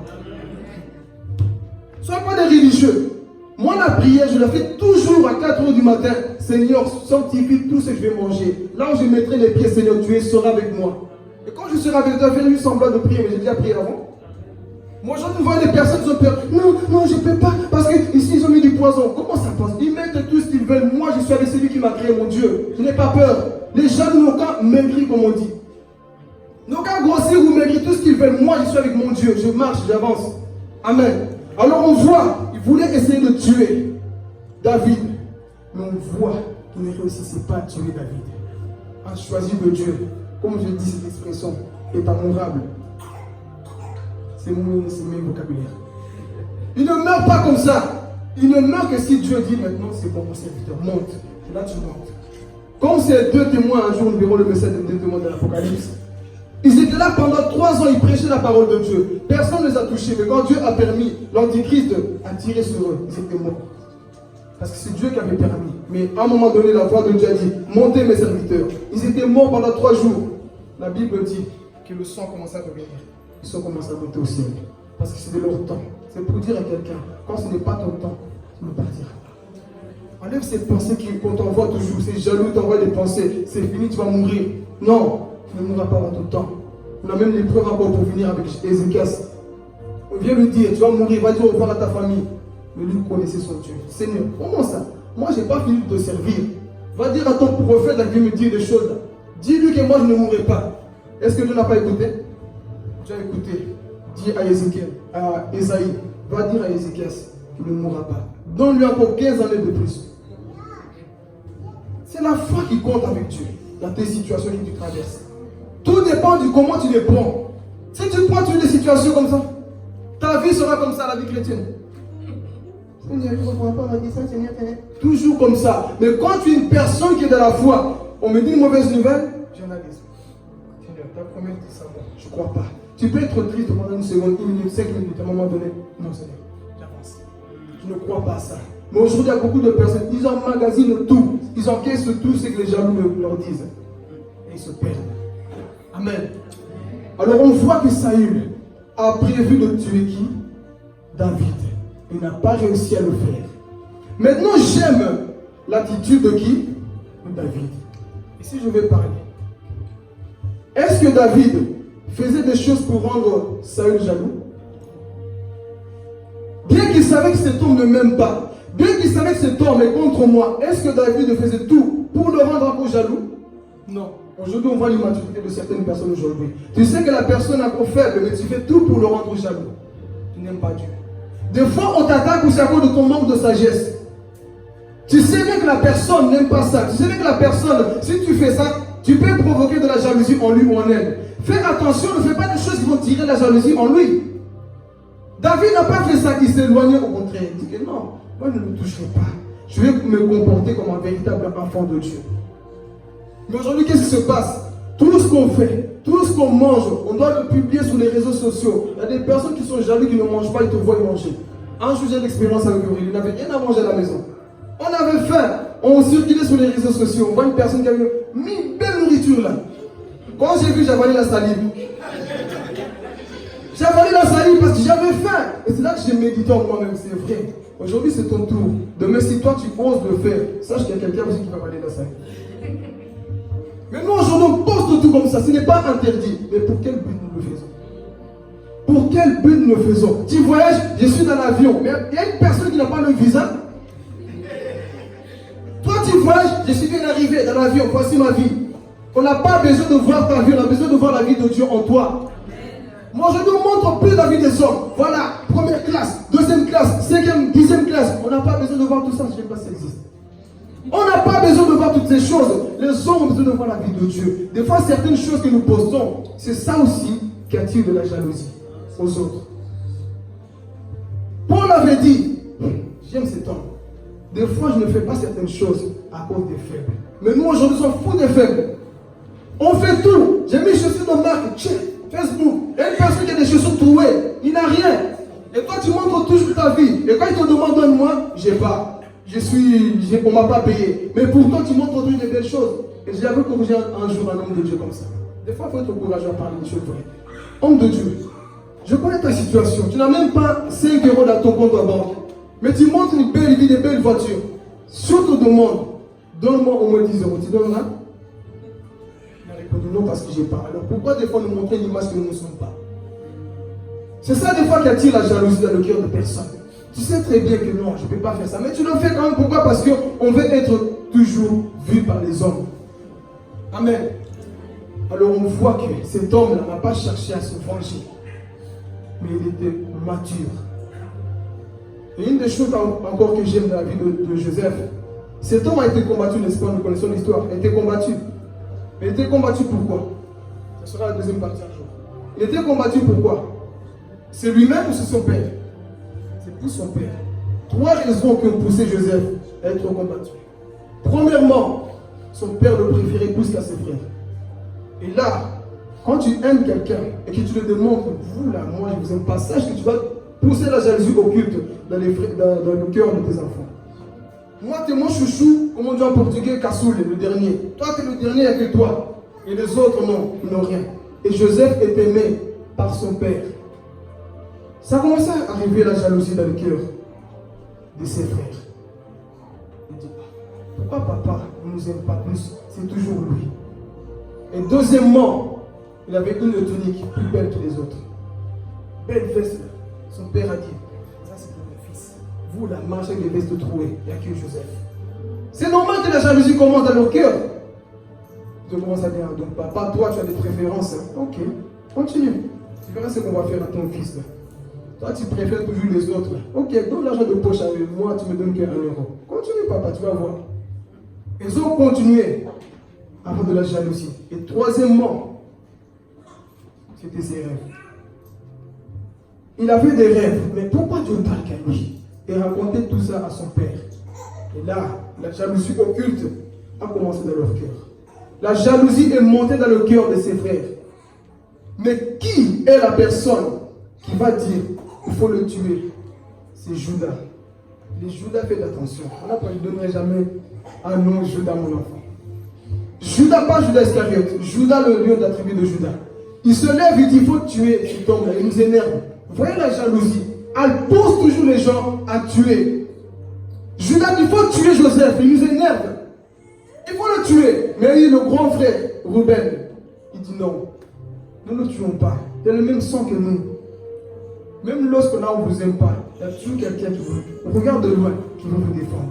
Sois pas des religieux. Moi, la prière, je la fais toujours à 4 h du matin. Seigneur, sanctifie tout ce que je vais manger. Là où je mettrai les pieds, Seigneur, tu seras avec moi. Et quand je serai avec toi, fais juste semblant de prier, mais j'ai déjà prié avant. Moi, j'en vois des personnes qui ont peur. Non, je ne peux pas, parce qu'ici, ils ont mis du poison. Comment ça passe? Ils mettent tout ce qu'ils veulent. Moi, je suis avec celui qui m'a créé, mon Dieu. Je n'ai pas peur. Les gens n'ont qu'à maigrir, comme on dit. N'ont qu'à grossir ou maigrir tout ce qu'ils veulent. Moi, je suis avec mon Dieu. Je marche, j'avance. Amen. Alors, on voit, il voulait essayer de tuer David. Mais on voit qu'il ne réussissait pas à tuer David. A choisi de Dieu. Comme je dis cette expression, est amourable. C'est mes vocabulaires. Il ne meurt pas comme ça. Il ne meurt que si Dieu dit maintenant, c'est bon, mon serviteur, monte. Et là, tu montes. Comme ces deux témoins, un jour, nous verrons le message des deux témoins de l'Apocalypse. Ils étaient là pendant 3 ans, ils prêchaient la parole de Dieu. Personne ne les a touchés. Mais quand Dieu a permis l'Antichrist à tirer sur eux, ils étaient morts. Parce que c'est Dieu qui avait permis. Mais à un moment donné, la voix de Dieu a dit, montez mes serviteurs. Ils étaient morts pendant 3 jours. La Bible dit que le sang commençait à revenir. Ils ont commencé à monter au ciel. Parce que c'est de leur temps. C'est pour dire à quelqu'un, quand ce n'est pas ton temps, tu ne partiras pas. Enlève ces pensées qu'on t'envoie toujours. C'est jaloux, t'envoie des pensées. C'est fini, tu vas mourir. Non, tu ne mourras pas dans ton temps. On a même les preuves encore pour venir avec Ézéchias. On vient lui dire, tu vas mourir, va dire au revoir à ta famille. Mais lui connaissait son Dieu. Seigneur, comment ça? Moi, je n'ai pas fini de te servir. Va dire à ton prophète qui vient me dire des choses. Dis-lui que moi, je ne mourrai pas. Est-ce que Dieu n'a pas écouté? Dieu a écouté. Dis à Ézéchiel, à Ésaïe, va dire à Ézéchias qu'il ne mourra pas. Donne-lui encore 15 années de plus. C'est la foi qui compte avec Dieu dans tes situations que tu traverses. Tout dépend de comment tu les prends. Si tu prends toutes les situations comme ça, ta vie sera comme ça, la vie chrétienne. Seigneur, je ne comprends pas, on m'a dit ça, Seigneur, toujours comme ça. Mais quand tu es une personne qui est dans la foi, on me dit une mauvaise nouvelle, j'analyse. Seigneur, ta promesse dit ça, je ne crois pas. Tu peux être triste pendant 1 seconde, 1 minute, 5 minutes, à un moment donné. Non, Seigneur, j'avance. Je ne crois pas à ça. Mais aujourd'hui, il y a beaucoup de personnes, ils emmagasinent tout. Ils encaissent tout ce que les jaloux leur disent. Et ils se perdent. Amen. Alors on voit que Saül a prévu de tuer qui? David. Il n'a pas réussi à le faire. Maintenant, j'aime l'attitude de qui? De David. Et si je vais parler, est-ce que David faisait des choses pour rendre Saül jaloux? Bien qu'il savait que cet homme ne m'aime pas, bien qu'il savait que cet homme est contre moi, est-ce que David faisait tout pour le rendre encore jaloux? Non. Aujourd'hui, on voit l'immaturité de certaines personnes aujourd'hui. Tu sais que la personne est encore faible, mais tu fais tout pour le rendre jaloux. Tu n'aimes pas Dieu. Des fois, on t'attaque aussi à cause de ton manque de sagesse. Tu sais bien que la personne n'aime pas ça. Tu sais bien que la personne, si tu fais ça, tu peux provoquer de la jalousie en lui ou en elle. Fais attention, ne fais pas des choses qui vont tirer la jalousie en lui. David n'a pas fait ça, il s'est éloigné, au contraire. Il dit que non, moi je ne le toucherai pas. Je vais me comporter comme un véritable enfant de Dieu. Mais aujourd'hui, qu'est-ce qui se passe? Tout ce qu'on fait, tout ce qu'on mange, on doit le publier sur les réseaux sociaux. Il y a des personnes qui sont jalouses, qui ne mangent pas, ils te voient manger. Un jour, j'ai l'expérience avec Aurélie, il n'avait rien à manger à la maison. On avait faim, on circulait sur les réseaux sociaux, on voit une personne qui avait mis une belle nourriture là. Quand j'ai vu, j'ai avalé la salive. J'ai avalé la salive parce que j'avais faim. Et c'est là que j'ai médité en moi-même, c'est vrai. Aujourd'hui, c'est ton tour. Demain, si toi, tu oses le faire, sache qu'il y a quelqu'un aussi qui va avaler la salive. Mais nous, aujourd'hui, on poste tout comme ça. Ce n'est pas interdit. Mais pour quel but nous le faisons? Pour quel but nous le faisons? Tu voyages, je suis dans l'avion. Mais il y a une personne qui n'a pas le visa. Toi, tu voyages, je suis bien arrivé dans l'avion. Voici ma vie. On n'a pas besoin de voir ta vie. On a besoin de voir la vie de Dieu en toi. Moi, je ne montre plus la vie des hommes. Voilà, première classe, deuxième classe, cinquième, dixième classe. On n'a pas besoin de voir tout ça. Je ne sais pas si ça existe. On n'a pas besoin de voir toutes ces choses. Les hommes ont besoin de voir la vie de Dieu. Des fois, certaines choses que nous postons, c'est ça aussi qui attire de la jalousie aux autres. Paul avait dit, j'aime cet homme. Des fois, je ne fais pas certaines choses à cause des faibles. Mais nous, aujourd'hui, on s'en fout des faibles. On fait tout. J'ai mis chaussures de marque, check, Facebook. Et une personne qui a des chaussures trouées, il n'a rien. Et toi, tu montres toujours ta vie. Et quand il te demande, donne-moi, j'ai pas. On ne m'a pas payé. Mais pourtant, tu montres toujours des belles choses. Et j'avais corrigé un jour un homme de Dieu comme ça. Des fois, il faut être courageux à parler des choses vraies. Homme de Dieu, je connais ta situation. Tu n'as même pas 5 euros dans ton compte à banque. Mais tu montres une belle vie, des belles voitures. Si on te demande, donne-moi au moins 10 euros, tu donneras? Il a répondu non parce que j'ai pas. Alors pourquoi des fois nous montrer une image que nous ne sommes pas? C'est ça des fois qui attire la jalousie dans le cœur de personne. Tu sais très bien que non, je ne peux pas faire ça. Mais tu le fais quand même. Pourquoi? Parce qu'on veut être toujours vu par les hommes. Amen. Alors on voit que cet homme-là n'a pas cherché à se venger. Mais il était mature. Et une des choses encore que j'aime dans la vie de Joseph, cet homme a été combattu, n'est-ce pas? Nous connaissons l'histoire. Il a été combattu. Il a été combattu pourquoi? Ce sera la deuxième partie un jour. Il a été combattu pourquoi? C'est lui-même ou c'est son père? C'est pour son père. 3 raisons qui ont poussé Joseph à être combattu. Premièrement, son père le préférait plus qu'à ses frères. Et là, quand tu aimes quelqu'un et que tu le demandes, vous là, moi je vous aime pas, sache que tu vas pousser la jalousie occulte dans le cœur de tes enfants. Moi, tu es mon chouchou, comme on dit en portugais, Kassoul, le dernier. Toi, tu es le dernier avec toi. Et les autres, non, ils n'ont rien. Et Joseph est aimé par son père. Ça a commencé à arriver la jalousie dans le cœur de ses frères. Il dit, pourquoi papa ne nous aime pas plus? C'est toujours lui. Et deuxièmement, il avait une tunique plus belle que les autres. Belle veste. Son père a dit, ça c'est pour mon fils. Vous la marchez avec des vestes trouées, il n'y a que Joseph. C'est normal que la jalousie commence dans leur cœur. Tu commences à dire, donc papa, toi tu as des préférences. Ok, continue. Tu verras ce qu'on va faire à ton fils. Là. Toi tu préfères toujours les autres. Là. Ok, donne l'argent de poche avec moi, tu me donnes que 1 euro. Continue papa, tu vas voir. Ils ont continué avant de la jalousie. Et troisièmement, c'était ses rêves. Il avait des rêves, mais pourquoi Dieu parle qu'à lui? Et racontait tout ça à son père. Et là, la jalousie occulte a commencé dans leur cœur. La jalousie est montée dans le cœur de ses frères. Mais qui est la personne qui va dire qu'il faut le tuer? C'est Judas. Les Judas, faites attention. On ne donnerait jamais un nom Judas, mon enfant. Judas, pas Judas Iscariote. Judas, le lion de la tribu de Judas. Il se lève, il dit il faut tuer. Il tombe là, il nous énerve. Vous voyez la jalousie? Elle pousse toujours les gens à tuer. Judas dit il faut tuer Joseph. Il nous énerve. Il faut le tuer. Mais le grand frère, Ruben, il dit non. Nous ne le tuons pas. Il a le même sang que nous. Même lorsqu'on ne vous aime pas, il y a toujours quelqu'un qui vous regarde de loin, qui va vous défendre.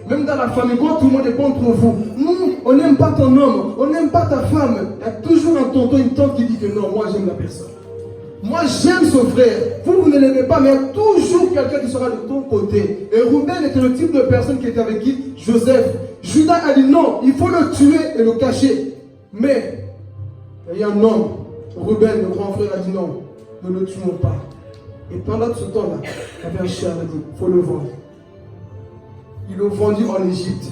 Même dans la famille, quand tout le monde est contre vous, nous, on n'aime pas ton homme, on n'aime pas ta femme. Il y a toujours un tonton, une tante qui dit que non, moi j'aime la personne. Moi j'aime son frère. Vous ne l'aimez pas, mais il y a toujours quelqu'un qui sera de ton côté. Et Ruben était le type de personne qui était avec qui? Joseph. Judas a dit non, il faut le tuer et le cacher. Mais il y a un homme, Ruben, le grand frère, a dit non, ne le tuons pas. Et pendant ce temps-là, il y avait un chien, il a dit, il faut le vendre. Il l'a vendu en Égypte.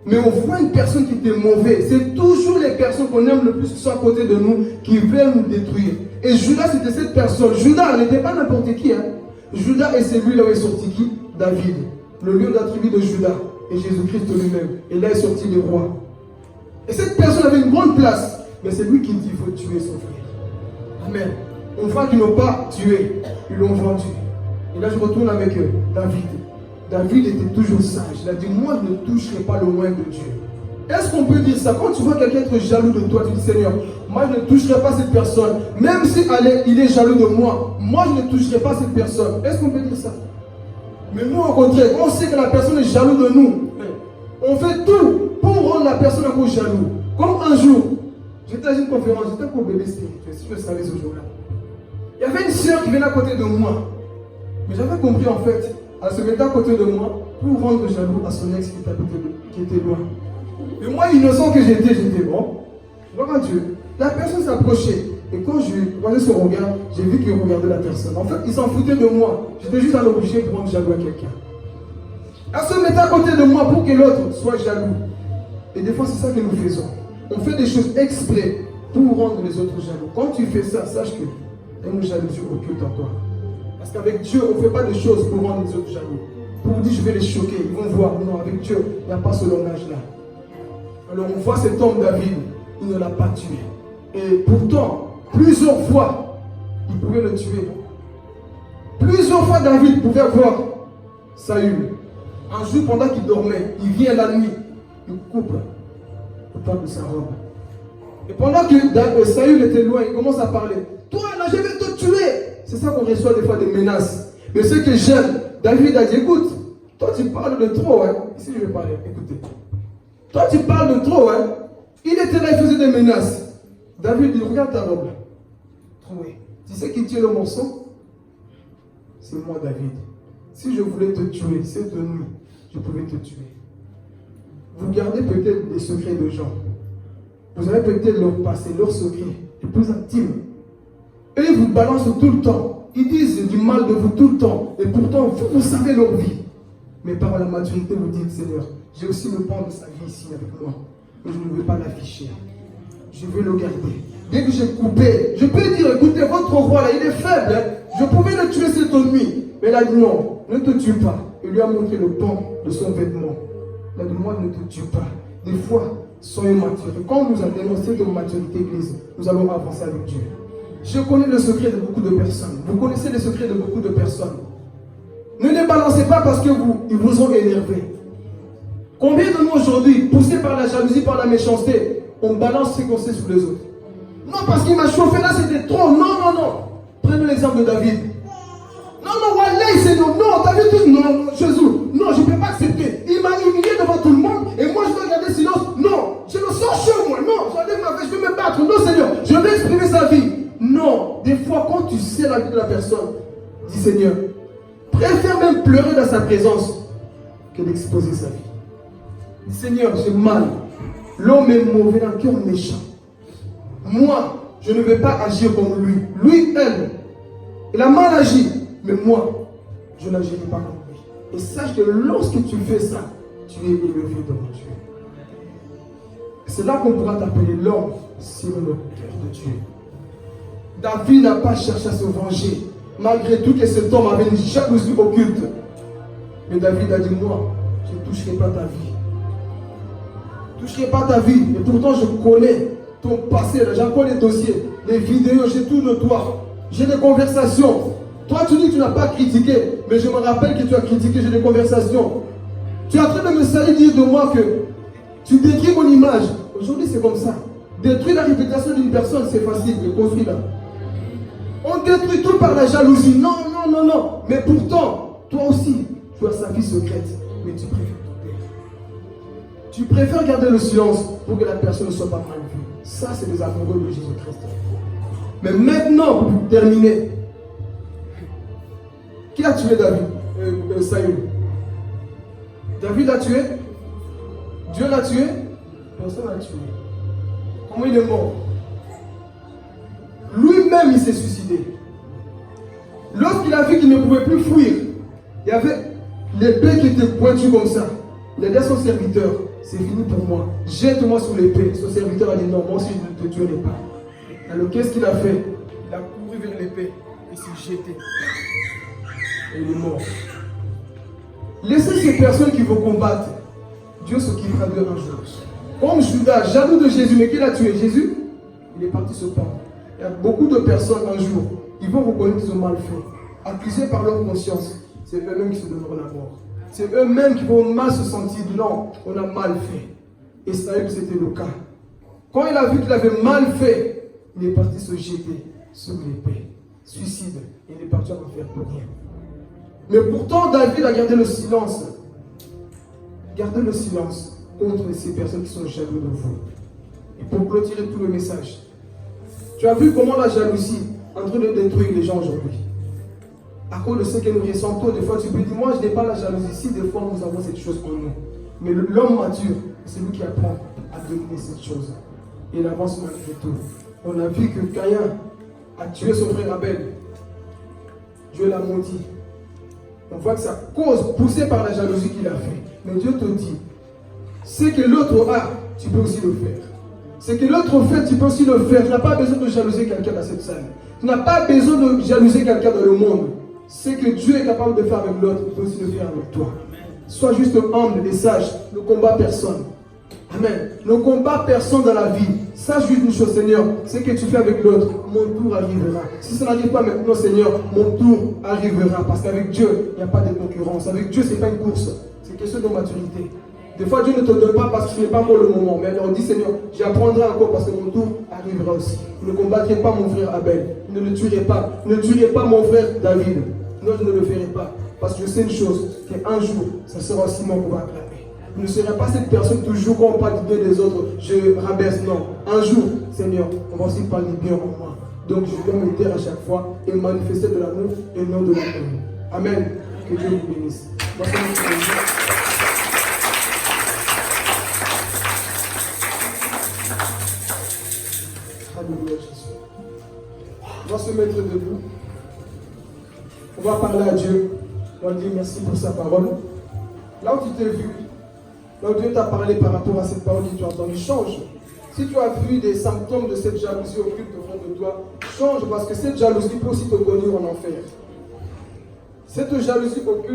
Mais on voit une personne qui était mauvaise. C'est toujours les personnes qu'on aime le plus qui sont à côté de nous, qui veulent nous détruire. Et Judas, c'était cette personne. Judas n'était pas n'importe qui. Hein. Judas, et c'est lui là où est sorti qui? David. Le lion de la tribu de Judas. Et Jésus-Christ lui-même. Et là est sorti le roi. Et cette personne avait une grande place. Mais c'est lui qui dit qu'il faut tuer son frère. Amen. On voit qu'ils n'ont pas tué. Ils l'ont vendu. Et là je retourne avec David. David était toujours sage. Il a dit, moi je ne toucherai pas le loin de Dieu. Est-ce qu'on peut dire ça? Quand tu vois quelqu'un être jaloux de toi, tu dis, Seigneur, moi je ne toucherai pas cette personne. Même si il est jaloux de moi, moi je ne toucherai pas cette personne. Est-ce qu'on peut dire ça? Mais nous, au contraire, quand on sait que la personne est jaloux de nous, on fait tout pour rendre la personne encore jaloux. Comme un jour, j'étais à une conférence, j'étais encore bébé spirituel, si je savais ce jour-là. Il y avait une sœur qui venait à côté de moi. Mais j'avais compris en fait, elle se mettait à côté de moi pour rendre jaloux à son ex qui était loin. Et moi, innocent que j'étais bon. Gloire à Dieu. La personne s'approchait. Et quand je voyais son regard, j'ai vu qu'il regardait la personne. En fait, il s'en foutait de moi. J'étais juste à l'obligé pour rendre jaloux à quelqu'un. Elle se mettait à côté de moi pour que l'autre soit jaloux. Et des fois, c'est ça que nous faisons. On fait des choses exprès pour rendre les autres jaloux. Quand tu fais ça, sache que il y a une jalousie occulte en toi. Parce qu'avec Dieu, on ne fait pas de choses pour rendre les autres jaloux. Pour dire, je vais les choquer, ils vont voir. Non, avec Dieu, il n'y a pas ce langage-là. Alors on voit cet homme David, il ne l'a pas tué. Et pourtant, plusieurs fois, il pouvait le tuer. Plusieurs fois, David pouvait voir Saül. Un jour, pendant qu'il dormait, il vient la nuit, il coupe le pan de sa robe. Et pendant que Saül était loin, il commence à parler. Toi, là, je vais te tuer. C'est ça qu'on reçoit des fois des menaces. Mais ce que j'aime, David a dit, écoute, toi tu parles de trop, hein. Ici je vais parler, écoutez. Toi tu parles de trop, hein. Il était là, il faisait des menaces. David dit, regarde ta robe. Trouvé. Tu sais qui tient le morceau? C'est moi, David. Si je voulais te tuer cette nuit, je pouvais te tuer. Vous gardez peut-être des secrets de gens. Vous avez peut-être leur passé, leurs secrets, les plus intimes. Et ils vous balancent tout le temps. Ils disent du mal de vous tout le temps. Et pourtant, vous savez leur vie. Mais par la maturité, vous dites, Seigneur, j'ai aussi le pan de sa vie ici avec moi. Mais je ne veux pas l'afficher. Je veux le garder. Dès que j'ai coupé, je peux dire, écoutez, votre roi là, il est faible. Hein? Je pouvais le tuer cette nuit. Mais il a dit non, ne te tue pas. Il lui a montré le pan de son vêtement. Il a dit, moi, ne te tue pas. Des fois, soyons matures. Et quand nous allons dénoncer de maturité, Église, nous allons avancer avec Dieu. Je connais le secret de beaucoup de personnes. Vous connaissez les secrets de beaucoup de personnes. Ne les balancez pas parce que ils vous ont énervé. Combien de nous aujourd'hui, poussés par la jalousie, par la méchanceté, on balance ce qu'on sait sur les autres? Non, parce qu'il m'a chauffé là, c'était trop. Non, non, non. Prenez l'exemple de David. Non, non, Wallah, c'est non. Non, David, non, Jésus. Non, je ne peux pas accepter. Il m'a humilié devant tout le monde et moi je dois garder silence. Non, je le sors chez moi. Non, j'enlève ma veste, je vais me battre. Non, Seigneur, je vais exprimer sa vie. Non, des fois, quand tu sais la vie de la personne, dis Seigneur, préfère même pleurer dans sa présence que d'exposer sa vie. Dis Seigneur, j'ai mal. L'homme est mauvais, un cœur méchant. Moi, je ne vais pas agir comme lui. Lui, elle, il a mal agi. Mais moi, je n'agirai pas comme lui. Et sache que lorsque tu fais ça, tu es élevé devant Dieu. C'est là qu'on pourra t'appeler l'homme sur le cœur de Dieu. David n'a pas cherché à se venger. Malgré tout que cet homme avait une jalousie occulte. Mais David a dit, moi, je ne toucherai pas ta vie. Je ne toucherai pas ta vie. Et pourtant, je connais ton passé. J'en connais les dossiers, les vidéos, j'ai tout notoire. J'ai des conversations. Toi, tu dis que tu n'as pas critiqué. Mais je me rappelle que tu as critiqué, j'ai des conversations. Tu es en train de me salir, dire de moi que tu détruis mon image. Aujourd'hui, c'est comme ça. Détruire la réputation d'une personne, c'est facile de construire là. On détruit tout par la jalousie. Non, non, non, non. Mais pourtant, toi aussi, tu as sa vie secrète. Mais tu préfères te taire. Tu préfères garder le silence pour que la personne ne soit pas mal vue. Ça, c'est des amoureux de Jésus-Christ. Mais maintenant, pour terminer, qui a tué David? Saül. David l'a tué? Dieu l'a tué? Personne l'a tué. Comment il est mort? Lui-même, il s'est suicidé. Lorsqu'il a vu qu'il ne pouvait plus fuir, il y avait l'épée qui était pointue comme ça. Il a dit à son serviteur, c'est fini pour moi. Jette-moi sur l'épée. Son serviteur a dit non, moi aussi je ne te tuerai pas. Alors qu'est-ce qu'il a fait? Il a couru vers l'épée et s'est jeté. Et il est mort. Laissez ces personnes qui vous combattent. Dieu s'occupera d'eux un jour. Comme Judas, jaloux de Jésus, mais qui l'a tué? Jésus, il est parti se pendre. Il y a beaucoup de personnes un jour, ils vont reconnaître qu'ils ont mal fait. Accusés par leur conscience, c'est eux-mêmes qui se donneront la mort. C'est eux-mêmes qui vont mal se sentir. Non, on a mal fait. Et Saül, c'était le cas. Quand il a vu qu'il avait mal fait, il est parti se jeter sur l'épée. Suicide. Il est parti en enfer pour rien. Mais pourtant, David a gardé le silence. Gardez le silence contre ces personnes qui sont jaloux de vous. Et pour clôturer tout le message, tu as vu comment la jalousie est en train de détruire les gens aujourd'hui. À cause de ce que nous ressentons, des fois tu peux dire, moi je n'ai pas la jalousie. Si des fois nous avons cette chose en nous. Mais l'homme mature, c'est lui qui apprend à dominer cette chose. Et il avance malgré tout. On a vu que Caïn a tué son frère Abel. Dieu l'a maudit. On voit que c'est à cause, poussée par la jalousie qu'il a fait. Mais Dieu te dit, ce que l'autre a, tu peux aussi le faire. Ce que l'autre fait, tu peux aussi le faire. Tu n'as pas besoin de jalouser quelqu'un dans cette salle. Tu n'as pas besoin de jalouser quelqu'un dans le monde. Ce que Dieu est capable de faire avec l'autre, tu peux aussi le faire avec toi. Sois juste humble et sage. Ne combat personne. Amen. Ne combat personne dans la vie. Sache juste une chose, Seigneur, ce que tu fais avec l'autre, mon tour arrivera. Si ça n'arrive pas maintenant, Seigneur, mon tour arrivera. Parce qu'avec Dieu, il n'y a pas de concurrence. Avec Dieu, ce n'est pas une course. C'est question de maturité. Des fois, Dieu ne te donne pas parce que ce n'est pas encore le moment. Mais on dit, Seigneur, j'apprendrai encore parce que mon tour arrivera aussi. Ne combattrez pas mon frère Abel. Ne le tuerez pas. Ne tuerez pas mon frère David. Non, je ne le ferai pas. Parce que je sais une chose, qu'un jour, ça sera aussi moi qu'on va acclamer. Je ne serai pas cette personne toujours quand on parle du bien des autres, je rabaisse. Non. Un jour, Seigneur, on va aussi parler bien en moi. Donc je dois me taire à chaque fois et manifester de l'amour et non de l'amour. Amen. Que Dieu vous bénisse. Alléluia Jésus. On va se mettre debout. On va parler à Dieu. On va dire merci pour sa parole. Là où tu t'es vu, là où Dieu t'a parlé par rapport à cette parole que tu as entendue, change. Si tu as vu des symptômes de cette jalousie occulte au fond de toi, change parce que cette jalousie peut aussi te conduire en enfer. Cette jalousie occulte